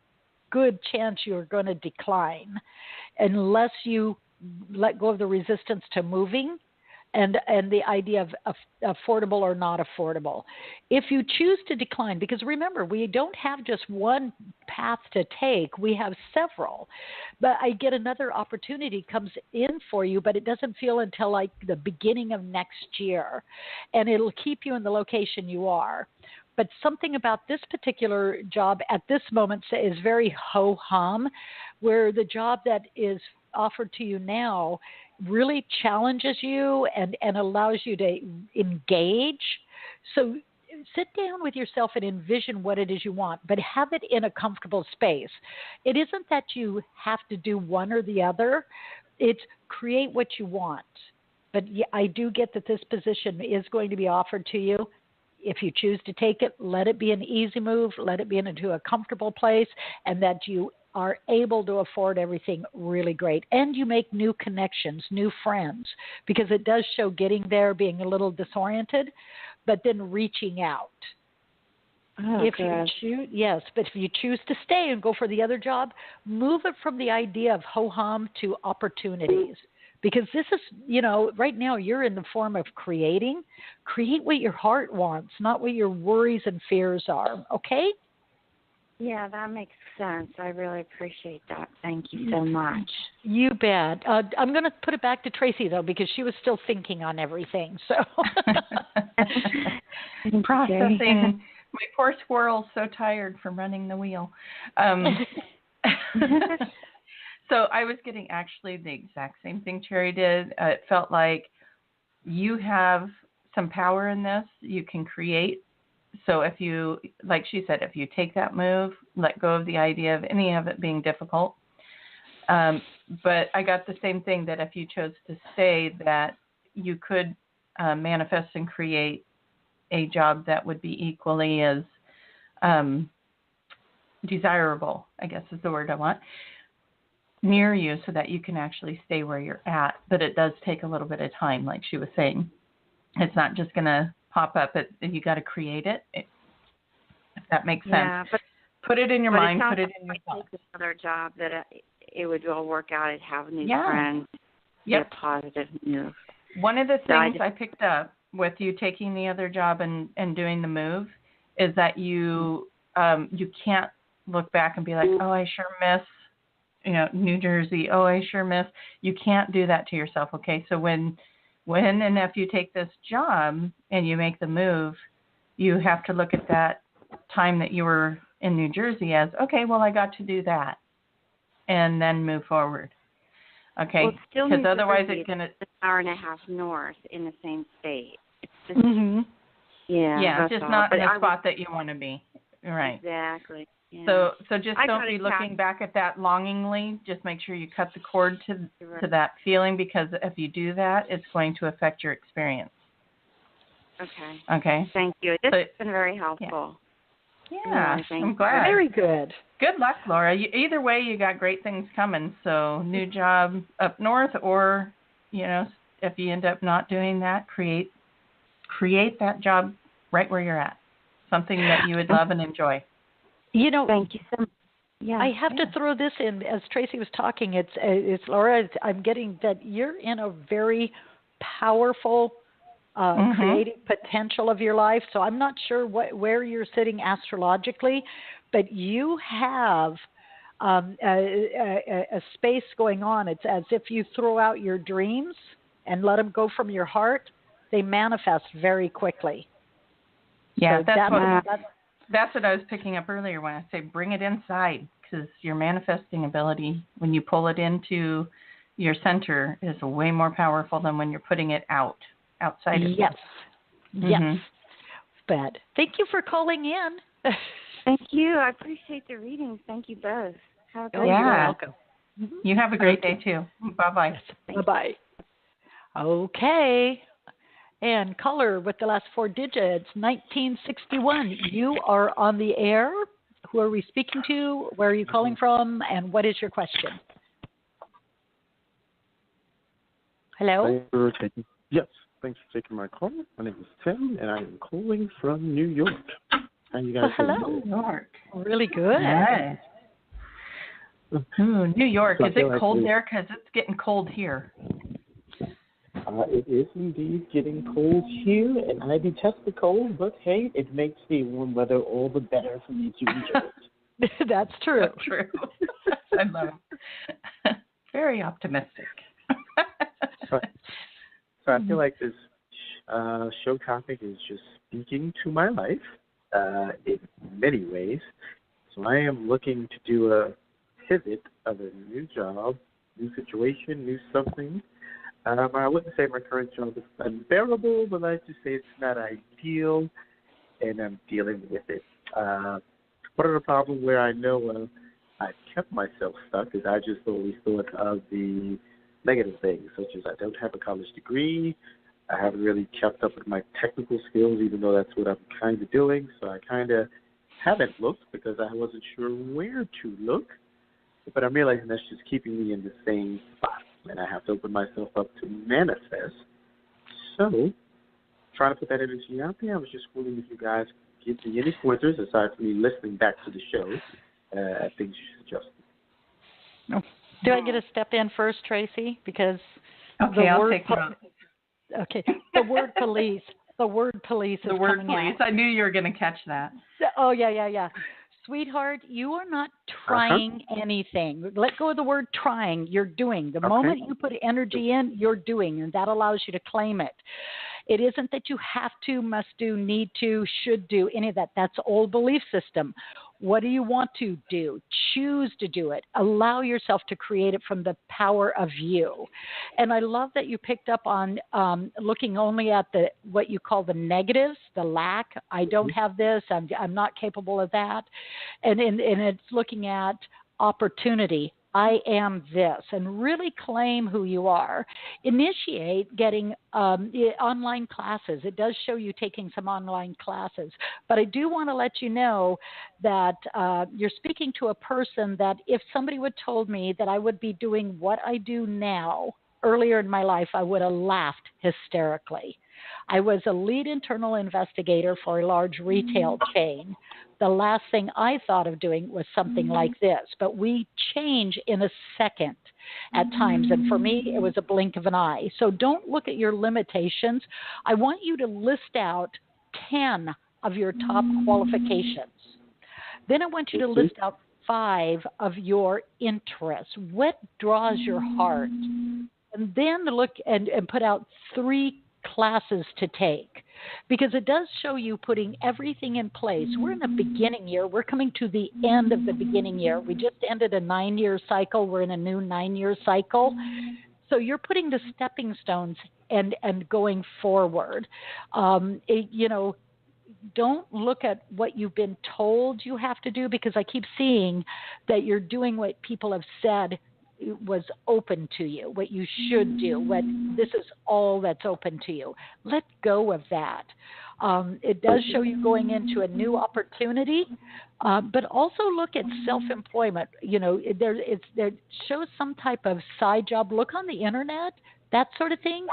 C: good chance you're going to decline unless you let go of the resistance to moving and the idea of affordable or not affordable. If you choose to decline, because remember, we don't have just one path to take, we have several. But I get another opportunity comes in for you, but it doesn't feel until like the beginning of next year. And it'll keep you in the location you are. But something about this particular job at this moment is very ho-hum, where the job that is offered to you now really challenges you and allows you to engage. So sit down with yourself and envision what it is you want, but have it in a comfortable space. It isn't that you have to do one or the other. It's create what you want. But I do get that this position is going to be offered to you. If you choose to take it, let it be an easy move, let it be into a comfortable place, and that you are able to afford everything really great. And you make new connections, new friends, because it does show getting there, being a little disoriented, but then reaching out.
D: Oh,
C: if you choose, yes, but if you choose to stay and go for the other job, move it from the idea of ho-hum to opportunities. Because this is, right now you're in the form of creating. Create what your heart wants, not what your worries and fears are. Okay?
D: Yeah, that makes sense. I really appreciate that. Thank you so much.
C: You bet. I'm going to put it back to Tracie, though, because she was still thinking on everything. So
B: processing. My poor squirrel's so tired from running the wheel. So I was getting actually the exact same thing Terry did. It felt like you have some power in this. You can create. So if you, like she said, if you take that move, let go of the idea of any of it being difficult. But I got the same thing, that if you chose to stay, that you could manifest and create a job that would be equally as desirable, I guess is the word I want, near you, so that you can actually stay where you're at. But it does take a little bit of time, like she was saying. It's not just going to pop up. You got to create it, if that makes sense.
D: Yeah, but
B: put it in your mind. Put it in your thoughts.
D: Take another job that it would all work out. I'd have new friends.
B: Yep.
D: Be a positive move.
B: One of the things I picked up with you taking the other job and doing the move is that you can't look back and be like, oh, I sure miss, New Jersey. Oh, I sure miss. You can't do that to yourself. Okay, so when and if you take this job and you make the move, you have to look at that time that you were in New Jersey as, okay, well, I got to do that, and then move forward. Okay, because otherwise it's going to...
D: an hour and a half north in the same state. It's just,
B: it's just not in the spot that you want to be. Right.
D: Exactly. Yeah.
B: So just don't be looking back at that longingly. Just make sure you cut the cord to that feeling, because if you do that, it's going to affect your experience. Okay.
D: Thank you. This has been very helpful.
B: Yeah, I'm glad.
C: Very good.
B: Good luck, Laura. Either way, you got great things coming. So new job up north, or, if you end up not doing that, create that job right where you're at. Something that you would love and enjoy.
D: Thank you so much. Yeah,
C: I have to throw this in as Tracie was talking. It's Laura. I'm getting that you're in a very powerful creative potential of your life. So I'm not sure where you're sitting astrologically, but you have a space going on. It's as if you throw out your dreams and let them go from your heart. They manifest very quickly.
B: Yeah, so that's what I was picking up earlier when I say bring it inside, because your manifesting ability, when you pull it into your center, is way more powerful than when you're putting it outside of you.
C: Yes. But thank you for calling in.
D: Thank you. I appreciate the readings. Thank you both. Have a great day.
C: You're welcome.
B: You have a great day too. Bye-bye.
C: Bye-bye. Okay. And caller with the last 4 digits, 1961. You are on the air. Who are we speaking to? Where are you calling from? And what is your question? Hello?
E: Thanks for taking my call. My name is Tim, and I am calling from New York. How you guys doing?
B: Hello, New York.
C: Really good.
B: Nice. New York. Is it cold there? Because it's getting cold here.
E: It is indeed getting cold here, and I detest the cold, but hey, it makes the warm weather all the better for me to enjoy it.
C: That's true.
B: That's true. I love it. Very optimistic.
E: So I feel like this show topic is just speaking to my life in many ways. So I am looking to do a pivot of a new job, new situation, new something. I wouldn't say my current job is unbearable, but I'd just say it's not ideal, and I'm dealing with it. Part of the problem where I know I've kept myself stuck is I just always thought of the negative things, such as I don't have a college degree, I haven't really kept up with my technical skills, even though that's what I'm kind of doing, so I kind of haven't looked because I wasn't sure where to look, but I'm realizing that's just keeping me in the same spot. And I have to open myself up to manifest. So, trying to put that energy out there, I was just wondering if you guys give me any pointers, aside from me listening back to the show, things you suggested.
C: Do I get to step in first, Tracie? Because
B: I'll take it.
C: Okay, the word police. The word police is
B: the word
C: coming
B: police.
C: out.
B: I knew you were going to catch that.
C: Oh, yeah. sweetheart, you are not trying anything. Let go of the word trying. You're doing. The moment you put energy in, you're doing, and that allows you to claim it. It isn't that you have to, must do, need to, should do, any of that. That's old belief system. What do you want to do? Choose to do it. Allow yourself to create it from the power of you. And I love that you picked up on looking only at what you call the negatives, the lack. I don't have this. I'm not capable of that. And it's looking at opportunity. I am this, and really claim who you are. Initiate getting online classes. It does show you taking some online classes, but I do want to let you know that you're speaking to a person that if somebody would told me that I would be doing what I do now earlier in my life, I would have laughed hysterically. I was a lead internal investigator for a large retail chain. The last thing I thought of doing was something like this, but we change in a second at times, and for me, it was a blink of an eye. So don't look at your limitations. I want you to list out 10 of your top qualifications. Then I want you to list out 5 of your interests. What draws your heart? And then look and put out 3 classes to take, because it does show you putting everything in place. We're in a beginning year. We're coming to the end of the beginning year. We just ended a 9-year cycle. We're in a new 9-year cycle. So you're putting the stepping stones and going forward. Don't look at what you've been told you have to do, because I keep seeing that you're doing what people have said was open to you, what you should do, this is all that's open to you. Let go of that. It does show you going into a new opportunity, but also look at self-employment. There shows some type of side job. Look on the internet, that sort of thing,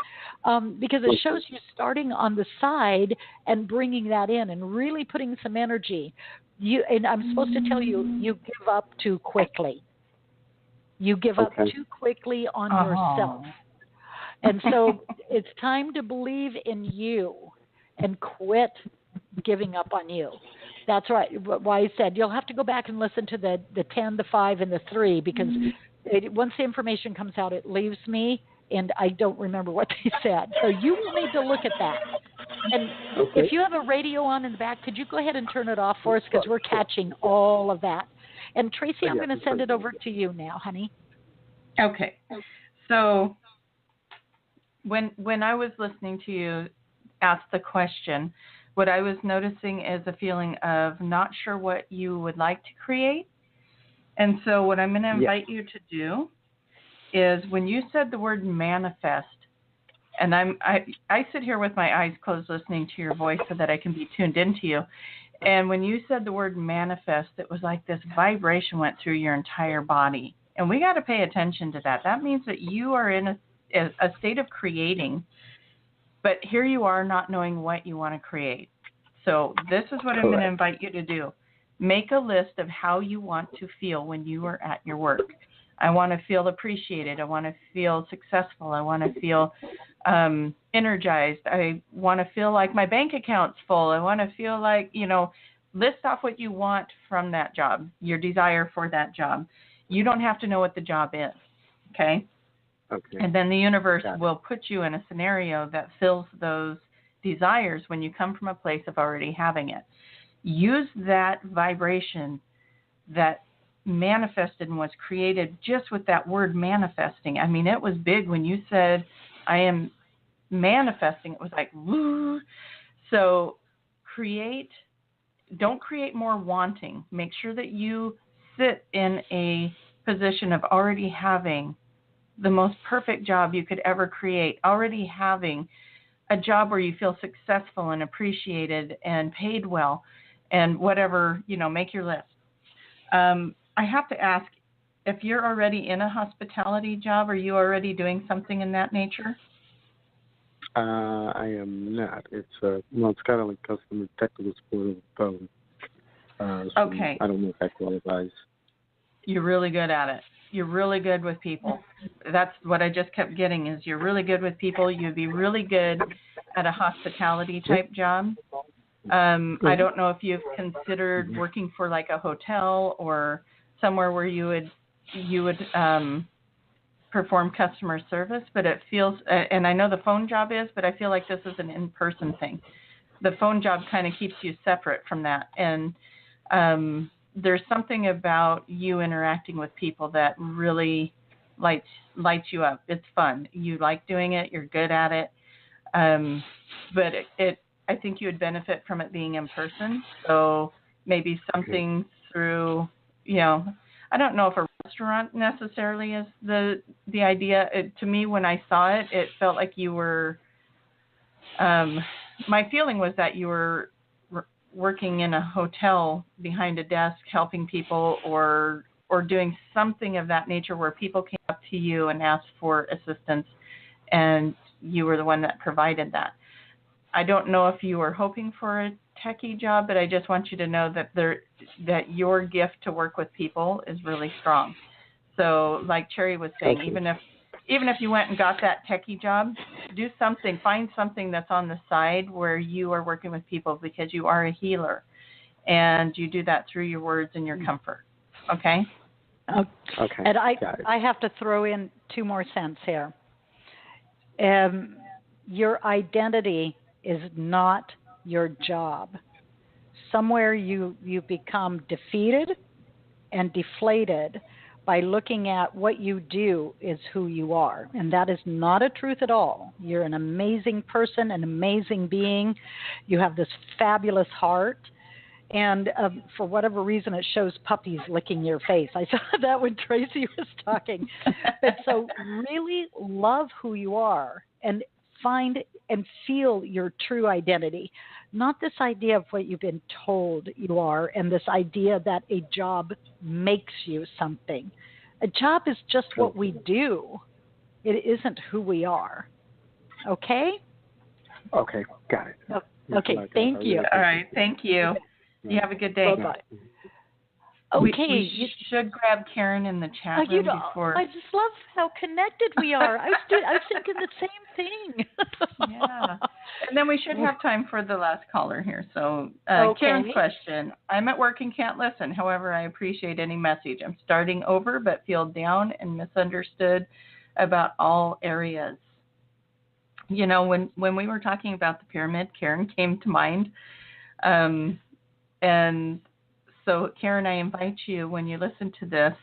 C: because it shows you starting on the side and bringing that in and really putting some energy. And I'm supposed to tell you, you give up too quickly. You give up too quickly on yourself. And so it's time to believe in you and quit giving up on you. That's right. Why I said you'll have to go back and listen to the 10, the 5, and the 3, because once the information comes out, it leaves me, and I don't remember what they said. So you will need to look at that. And if you have a radio on in the back, could you go ahead and turn it off for us, because we're catching all of that. And Tracie, I'm going to send it over to you now, honey.
B: Okay. So when I was listening to you ask the question, what I was noticing is a feeling of not sure what you would like to create. And so what I'm going to invite you to do is, when you said the word manifest, and I sit here with my eyes closed listening to your voice so that I can be tuned into you. And when you said the word manifest, it was like this vibration went through your entire body. And we got to pay attention to that. That means that you are in a state of creating, but here you are not knowing what you want to create. So this is what I'm going to invite you to do. Make a list of how you want to feel when you are at your work. I want to feel appreciated. I want to feel successful. I want to feel energized. I want to feel like my bank account's full. I want to feel like, list off what you want from that job, your desire for that job. You don't have to know what the job is, okay? Okay. And then the universe will put you in a scenario that fills those desires when you come from a place of already having it. Use that vibration that manifested and was created just with that word manifesting. I mean, it was big when you said, I am manifesting. It was like, woo. So don't create more wanting. Make sure that you sit in a position of already having the most perfect job you could ever create, already having a job where you feel successful and appreciated and paid well and whatever, make your list. I have to ask, if you're already in a hospitality job, are you already doing something in that nature?
E: I am not. It's kind of like customer technical support of the phone.
B: Okay.
E: I don't know if that qualifies.
B: You're really good at it. You're really good with people. That's what I just kept getting, is you're really good with people. You'd be really good at a hospitality type job. I don't know if you've considered working for like a hotel or somewhere where you would perform customer service, but it feels, and I know the phone job is, but I feel like this is an in-person thing. The phone job kind of keeps you separate from that. And there's something about you interacting with people that really lights you up. It's fun. You like doing it. You're good at it. But I think you would benefit from it being in person. So maybe something through, I don't know if a restaurant necessarily is the idea. To me, when I saw it, it felt like you were, my feeling was that you were working in a hotel behind a desk, helping people or doing something of that nature where people came up to you and asked for assistance and you were the one that provided that. I don't know if you were hoping for a techie job, but I just want you to know that your gift to work with people is really strong. So like Cherry was saying, even if you went and got that techie job, do something, find something that's on the side where you are working with people because you are a healer and you do that through your words and your comfort. Okay?
C: Okay. And I have to throw in 2 more cents here. Your identity is not your job. Somewhere you become defeated and deflated by looking at what you do is who you are. And that is not a truth at all. You're an amazing person, an amazing being. You have this fabulous heart. And for whatever reason, it shows puppies licking your face. I saw that when Tracie was talking. But so really love who you are and find and feel your true identity, not this idea of what you've been told you are and this idea that a job makes you something. A job is just what we do. It isn't who we are. Okay?
E: Okay, got it.
C: Okay, thank you.
B: All right, thank you. You have a good day.
C: Bye-bye.
B: Okay. We should grab Karen in the chat room before.
C: I just love how connected we are. I was thinking the same thing.
B: Yeah. And then we should have time for the last caller here. So Karen's question. I'm at work and can't listen. However, I appreciate any message. I'm starting over but feel down and misunderstood about all areas. When we were talking about the pyramid, Karen came to mind. And so, Karen, I invite you, when you listen to this,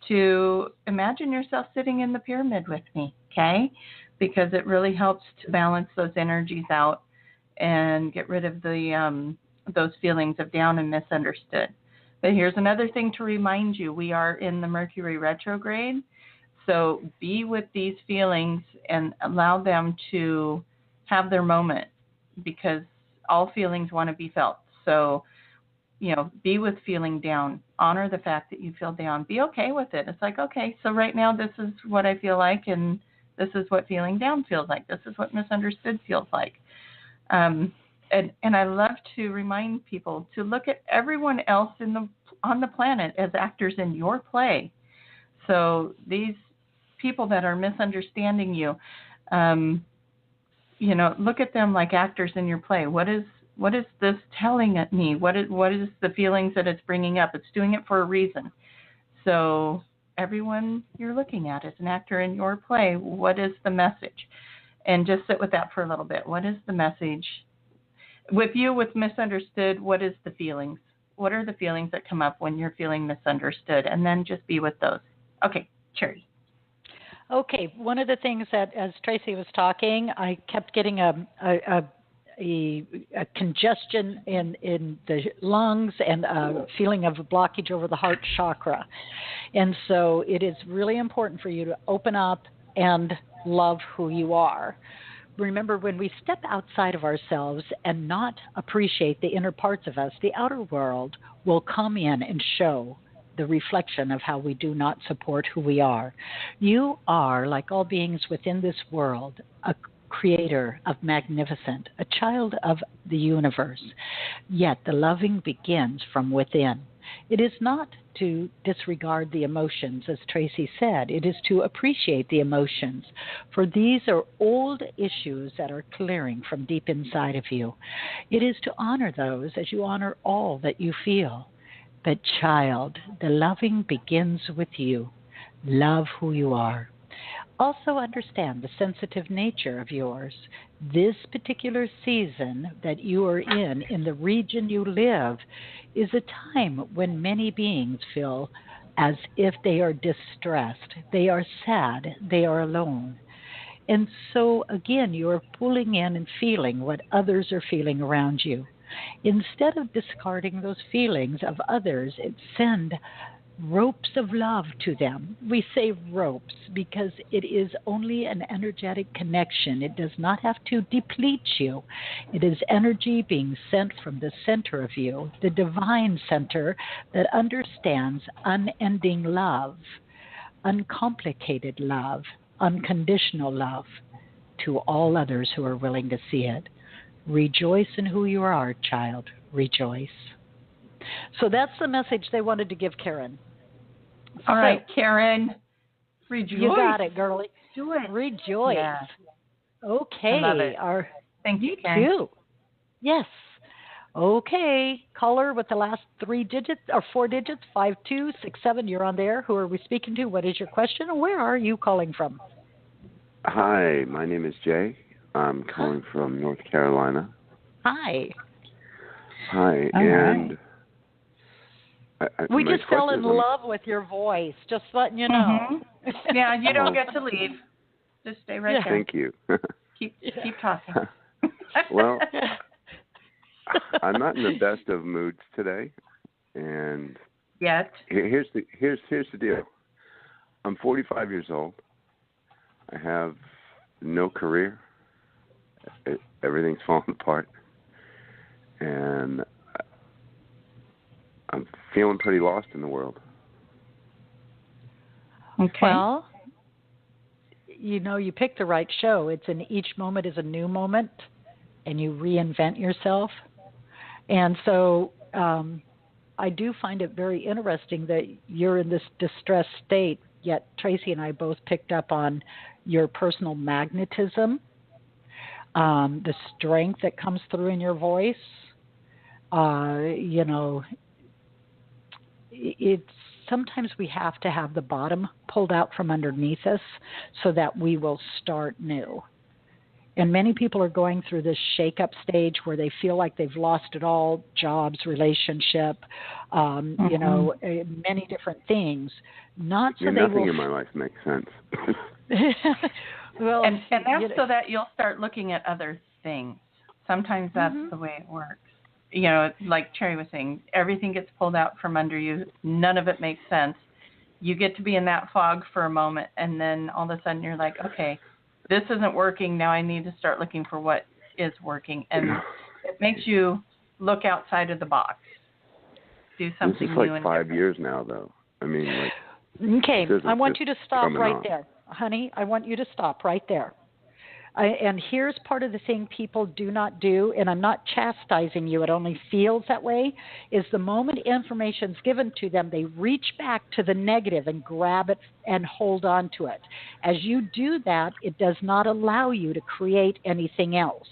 B: to imagine yourself sitting in the pyramid with me, okay? Because it really helps to balance those energies out and get rid of those feelings of down and misunderstood. But here's another thing to remind you. We are in the Mercury retrograde, so be with these feelings and allow them to have their moment because all feelings want to be felt. So, be with feeling down. Honor the fact that you feel down. Be okay with it. It's like, okay, so right now this is what I feel like, and this is what feeling down feels like. This is what misunderstood feels like. And I love to remind people to look at everyone else on the planet as actors in your play. So these people that are misunderstanding you, look at them like actors in your play. What is this telling at me? What is the feelings that it's bringing up? It's doing it for a reason. So everyone you're looking at is an actor in your play. What is the message? And just sit with that for a little bit. What is the message? With misunderstood, what is the feelings? What are the feelings that come up when you're feeling misunderstood? And then just be with those. Okay, Cherry.
C: Okay, one of the things that, as Tracie was talking, I kept getting a congestion in the lungs and a feeling of a blockage over the heart chakra. And so it is really important for you to open up and love who you are. Remember, when we step outside of ourselves and not appreciate the inner parts of us, the outer world will come in and show the reflection of how we do not support who we are. You are, like all beings within this world, a creator of magnificent, a child of the universe. Yet the loving begins from within. It is not to disregard the emotions, as Tracie said. It is to appreciate the emotions, for these are old issues that are clearing from deep inside of you. It is to honor those as you honor all that you feel. But child, the loving begins with you. Love who you are. Also understand the sensitive nature of yours. This particular season that you are in the region you live, is a time when many beings feel as if they are distressed, they are sad, they are alone. And so, again, you are pulling in and feeling what others are feeling around you. Instead of discarding those feelings of others, send ropes of love to them. We say ropes because it is only an energetic connection. It does not have to deplete you. It is energy being sent from the center of you, the divine center that understands unending love, uncomplicated love, unconditional love to all others who are willing to see it. Rejoice in who you are, child. Rejoice. So that's the message they wanted to give Karen.
B: All right, Karen. Rejoice.
C: You got it, girlie.
B: Do it.
C: Rejoice.
B: Yeah.
C: Okay.
B: I love it. Thank you, Karen.
C: Too. Yes. Okay. Caller with the last 3 digits or 4 digits, 5267. You're on there. Who are we speaking to? What is your question? And where are you calling from?
F: Hi, my name is Jay. I'm calling from North Carolina.
C: Hi.
F: Hi,
C: All
F: and
C: we just fell in love with your voice. Just letting you know.
B: Mm-hmm. Yeah, you don't get to leave. Just stay right there.
F: Thank you.
B: Keep talking.
F: Well, I'm not in the best of moods today, and here's the deal. I'm 45 years old. I have no career. Everything's falling apart, and I'm feeling pretty lost in the world.
B: Okay.
C: Well, you picked the right show. It's each moment is a new moment, and you reinvent yourself. And so I do find it very interesting that you're in this distressed state, yet Tracie and I both picked up on your personal magnetism, the strength that comes through in your voice. It's sometimes we have to have the bottom pulled out from underneath us so that we will start new. And many people are going through this shake-up stage where they feel like they've lost it all, jobs, relationship, many different things.
F: Nothing in my life makes sense.
B: Well, and that's so that you'll start looking at other things. Sometimes that's the way it works. Like Cherry was saying, everything gets pulled out from under you. None of it makes sense. You get to be in that fog for a moment, and then all of a sudden you're like, okay, this isn't working. Now I need to start looking for what is working. And it makes you look outside of the box. Do something new.
F: This is like 5 years now, though. I mean,
C: okay, I want you to stop right there. Honey, I want you to stop right there. And here's part of the thing people do not do, and I'm not chastising you, it only feels that way, is the moment information's given to them, they reach back to the negative and grab it and hold on to it. As you do that, it does not allow you to create anything else.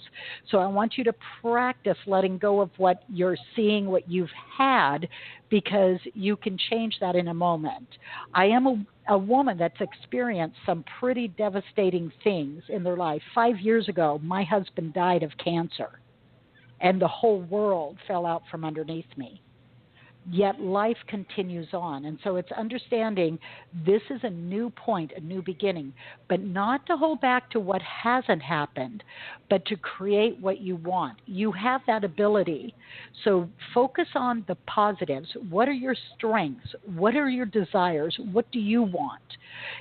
C: So I want you to practice letting go of what you're seeing, what you've had, because you can change that in a moment. I am a woman that's experienced some pretty devastating things in their life. 5 years ago, my husband died of cancer, and the whole world fell out from underneath me. Yet life continues on. And so it's understanding this is a new point, a new beginning, but not to hold back to what hasn't happened, but to create what you want. You have that ability. So focus on the positives. What are your strengths? What are your desires? What do you want?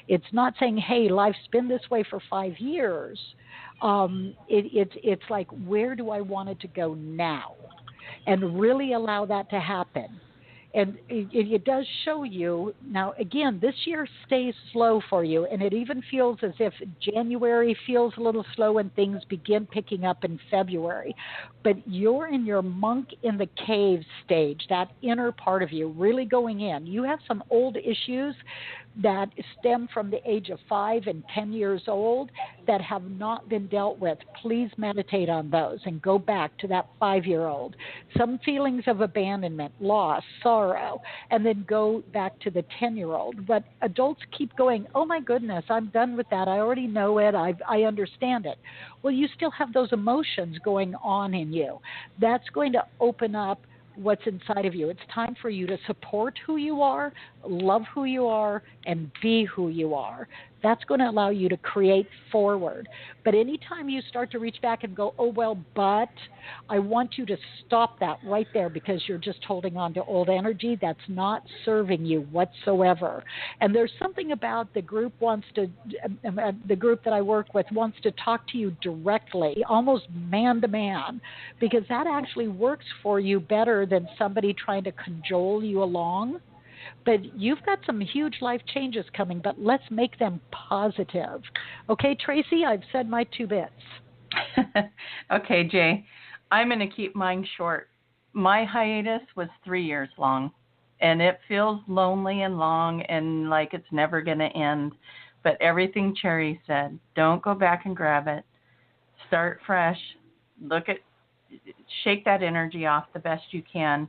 C: It's not saying, hey, life's been this way for 5 years. It's like, where do I want it to go now? And really allow that to happen. And it does show you, now again, this year stays slow for you, and it even feels as if January feels a little slow and things begin picking up in February. But you're in your monk in the cave stage, that inner part of you really going in. You have some old issues that stem from the age of 5 and 10 years old that have not been dealt with. Please meditate on those and go back to that 5-year-old. Some feelings of abandonment, loss, sorrow, and then go back to the 10-year-old. But adults keep going, oh my goodness, I'm done with that. I already know it. I understand it. Well, you still have those emotions going on in you. That's going to open up what's inside of you. It's time for you to support who you are, love who you are, and be who you are. That's going to allow you to create forward. But anytime you start to reach back and go, oh, well, but I want you to stop that right there, because you're just holding on to old energy that's not serving you whatsoever. And there's something about the group that I work with wants to talk to you directly, almost man to man, because that actually works for you better than somebody trying to cajole you along. But you've got some huge life changes coming, but let's make them positive. Okay, Tracie, I've said my 2 bits.
B: Okay, Jay, I'm going to keep mine short. My hiatus was 3 years long, and it feels lonely and long and like it's never going to end. But everything Cherry said, don't go back and grab it. Start fresh. Shake that energy off the best you can.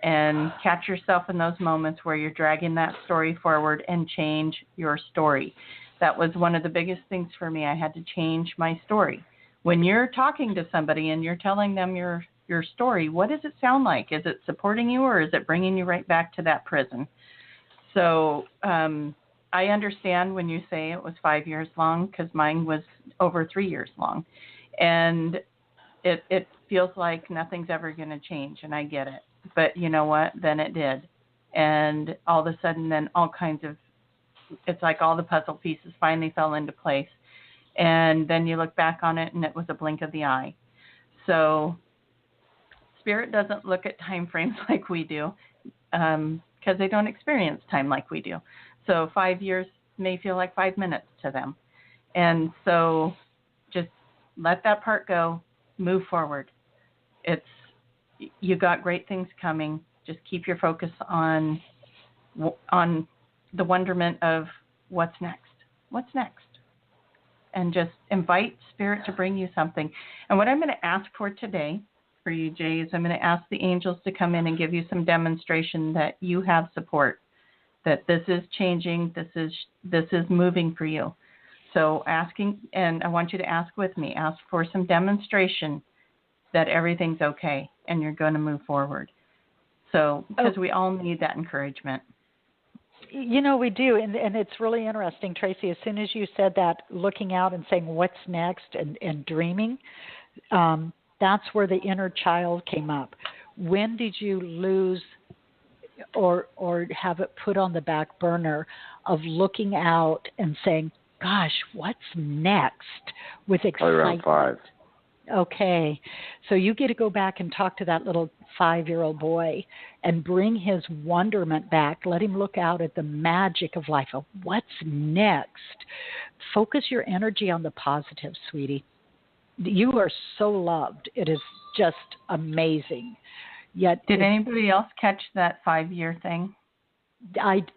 B: And catch yourself in those moments where you're dragging that story forward and change your story. That was one of the biggest things for me. I had to change my story. When you're talking to somebody and you're telling them your story, what does it sound like? Is it supporting you, or is it bringing you right back to that prison? So I understand when you say it was 5 years long, because mine was over 3 years long. And it feels like nothing's ever going to change, and I get it. But you know what? Then it did. And all of a sudden, then it's like all the puzzle pieces finally fell into place. And then you look back on it, and it was a blink of the eye. So Spirit doesn't look at time frames like we do, because they don't experience time like we do. So 5 years may feel like 5 minutes to them. And so just let that part go, move forward. You got great things coming. Just keep your focus on the wonderment of what's next. What's next? And just invite Spirit to bring you something. And what I'm going to ask for today for you, Jay, is I'm going to ask the angels to come in and give you some demonstration that you have support, that this is changing, this is moving for you. So asking, and I want you to ask with me, ask for some demonstration that everything's okay and you're going to move forward. So, because we all need that encouragement.
C: You know, we do. And it's really interesting, Tracie, as soon as you said that, looking out and saying what's next and dreaming, that's where the inner child came up. When did you lose or have it put on the back burner of looking out and saying, gosh, what's next, with excitement?
F: Around 5.
C: Okay, so you get to go back and talk to that little 5-year-old boy and bring his wonderment back. Let him look out at the magic of life, of what's next. Focus your energy on the positive, sweetie. You are so loved. It is just amazing. Yet,
B: did anybody else catch that 5-year thing?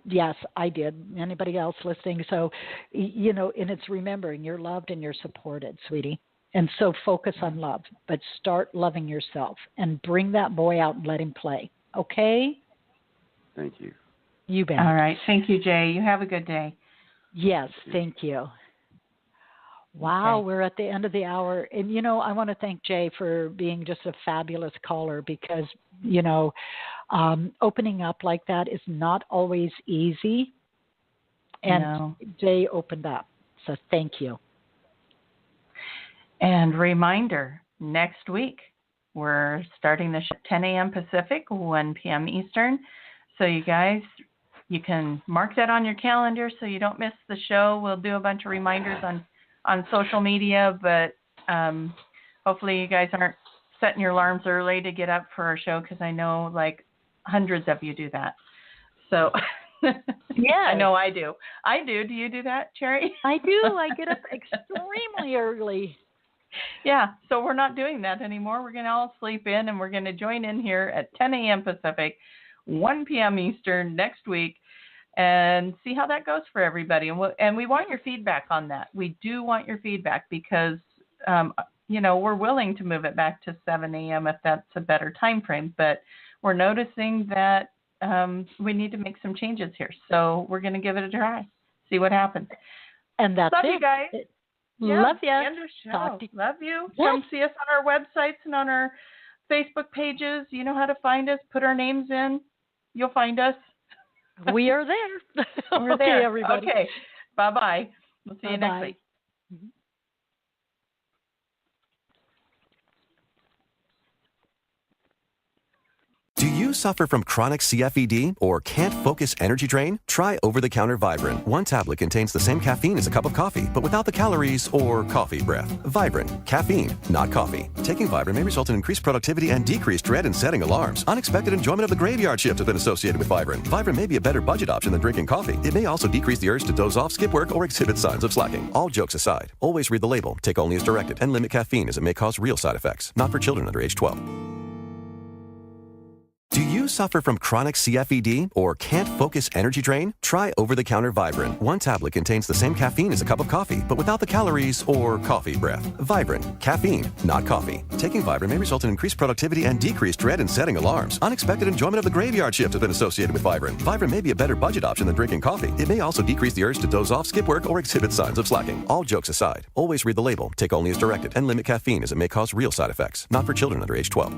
C: Yes, I did. Anybody else listening? So, you know, and it's remembering you're loved and you're supported, sweetie. And so focus on love, but start loving yourself and bring that boy out and let him play. Okay?
F: Thank you.
C: You bet.
B: All right. Thank you, Jay. You have a good day.
C: Yes, thank you. Wow,
B: Okay.
C: We're at the end of the hour. And, you know, I want to thank Jay for being just a fabulous caller, because, you know, opening up like that is not always easy. And
B: No.
C: Jay opened up. So thank you.
B: And reminder, next week, we're starting the show at 10 a.m. Pacific, 1 p.m. Eastern. So you guys, you can mark that on your calendar so you don't miss the show. We'll do a bunch of reminders on social media, but hopefully you guys aren't setting your alarms early to get up for our show, because I know, like, hundreds of you do that. So
C: Yeah,
B: I know I do. I do. Do you do that, Cherry?
C: I do. I get up extremely early.
B: Yeah, so we're not doing that anymore. We're going to all sleep in, and we're going to join in here at 10 a.m. Pacific, 1 p.m. Eastern next week, and see how that goes for everybody. And we want your feedback on that. We do want your feedback because, we're willing to move it back to 7 a.m. if that's a better time frame. But we're noticing that we need to make some changes here. So we're going to give it a try, see what happens.
C: And that's
B: Love
C: it.
B: you guys.
C: Love you.
B: End of show. Love you.
C: Yes.
B: Come see us on our websites and on our Facebook pages. You know how to find us. Put our names in. You'll find us.
C: We are there.
B: We're there.
C: Everybody.
B: Okay. Bye-bye. We'll see you next week.
C: Mm-hmm.
A: Do you suffer from chronic CFED or can't focus energy drain? Try over-the-counter Vibrant. One tablet contains the same caffeine as a cup of coffee, but without the calories or coffee breath. Vibrant. Caffeine, not coffee. Taking Vibrant may result in increased productivity and decreased dread in setting alarms. Unexpected enjoyment of the graveyard shift has been associated with Vibrant. Vibrant may be a better budget option than drinking coffee. It may also decrease the urge to doze off, skip work, or exhibit signs of slacking. All jokes aside, always read the label, take only as directed, and limit caffeine as it may cause real side effects. Not for children under age 12. Do you suffer from chronic CFED or can't focus energy drain? Try over-the-counter Vibrant. One tablet contains the same caffeine as a cup of coffee, but without the calories or coffee breath. Vibrant. Caffeine, not coffee. Taking Vibrant may result in increased productivity and decreased dread in setting alarms. Unexpected enjoyment of the graveyard shift has been associated with Vibrant. Vibrant may be a better budget option than drinking coffee. It may also decrease the urge to doze off, skip work, or exhibit signs of slacking. All jokes aside, always read the label, take only as directed, and limit caffeine as it may cause real side effects. Not for children under age 12.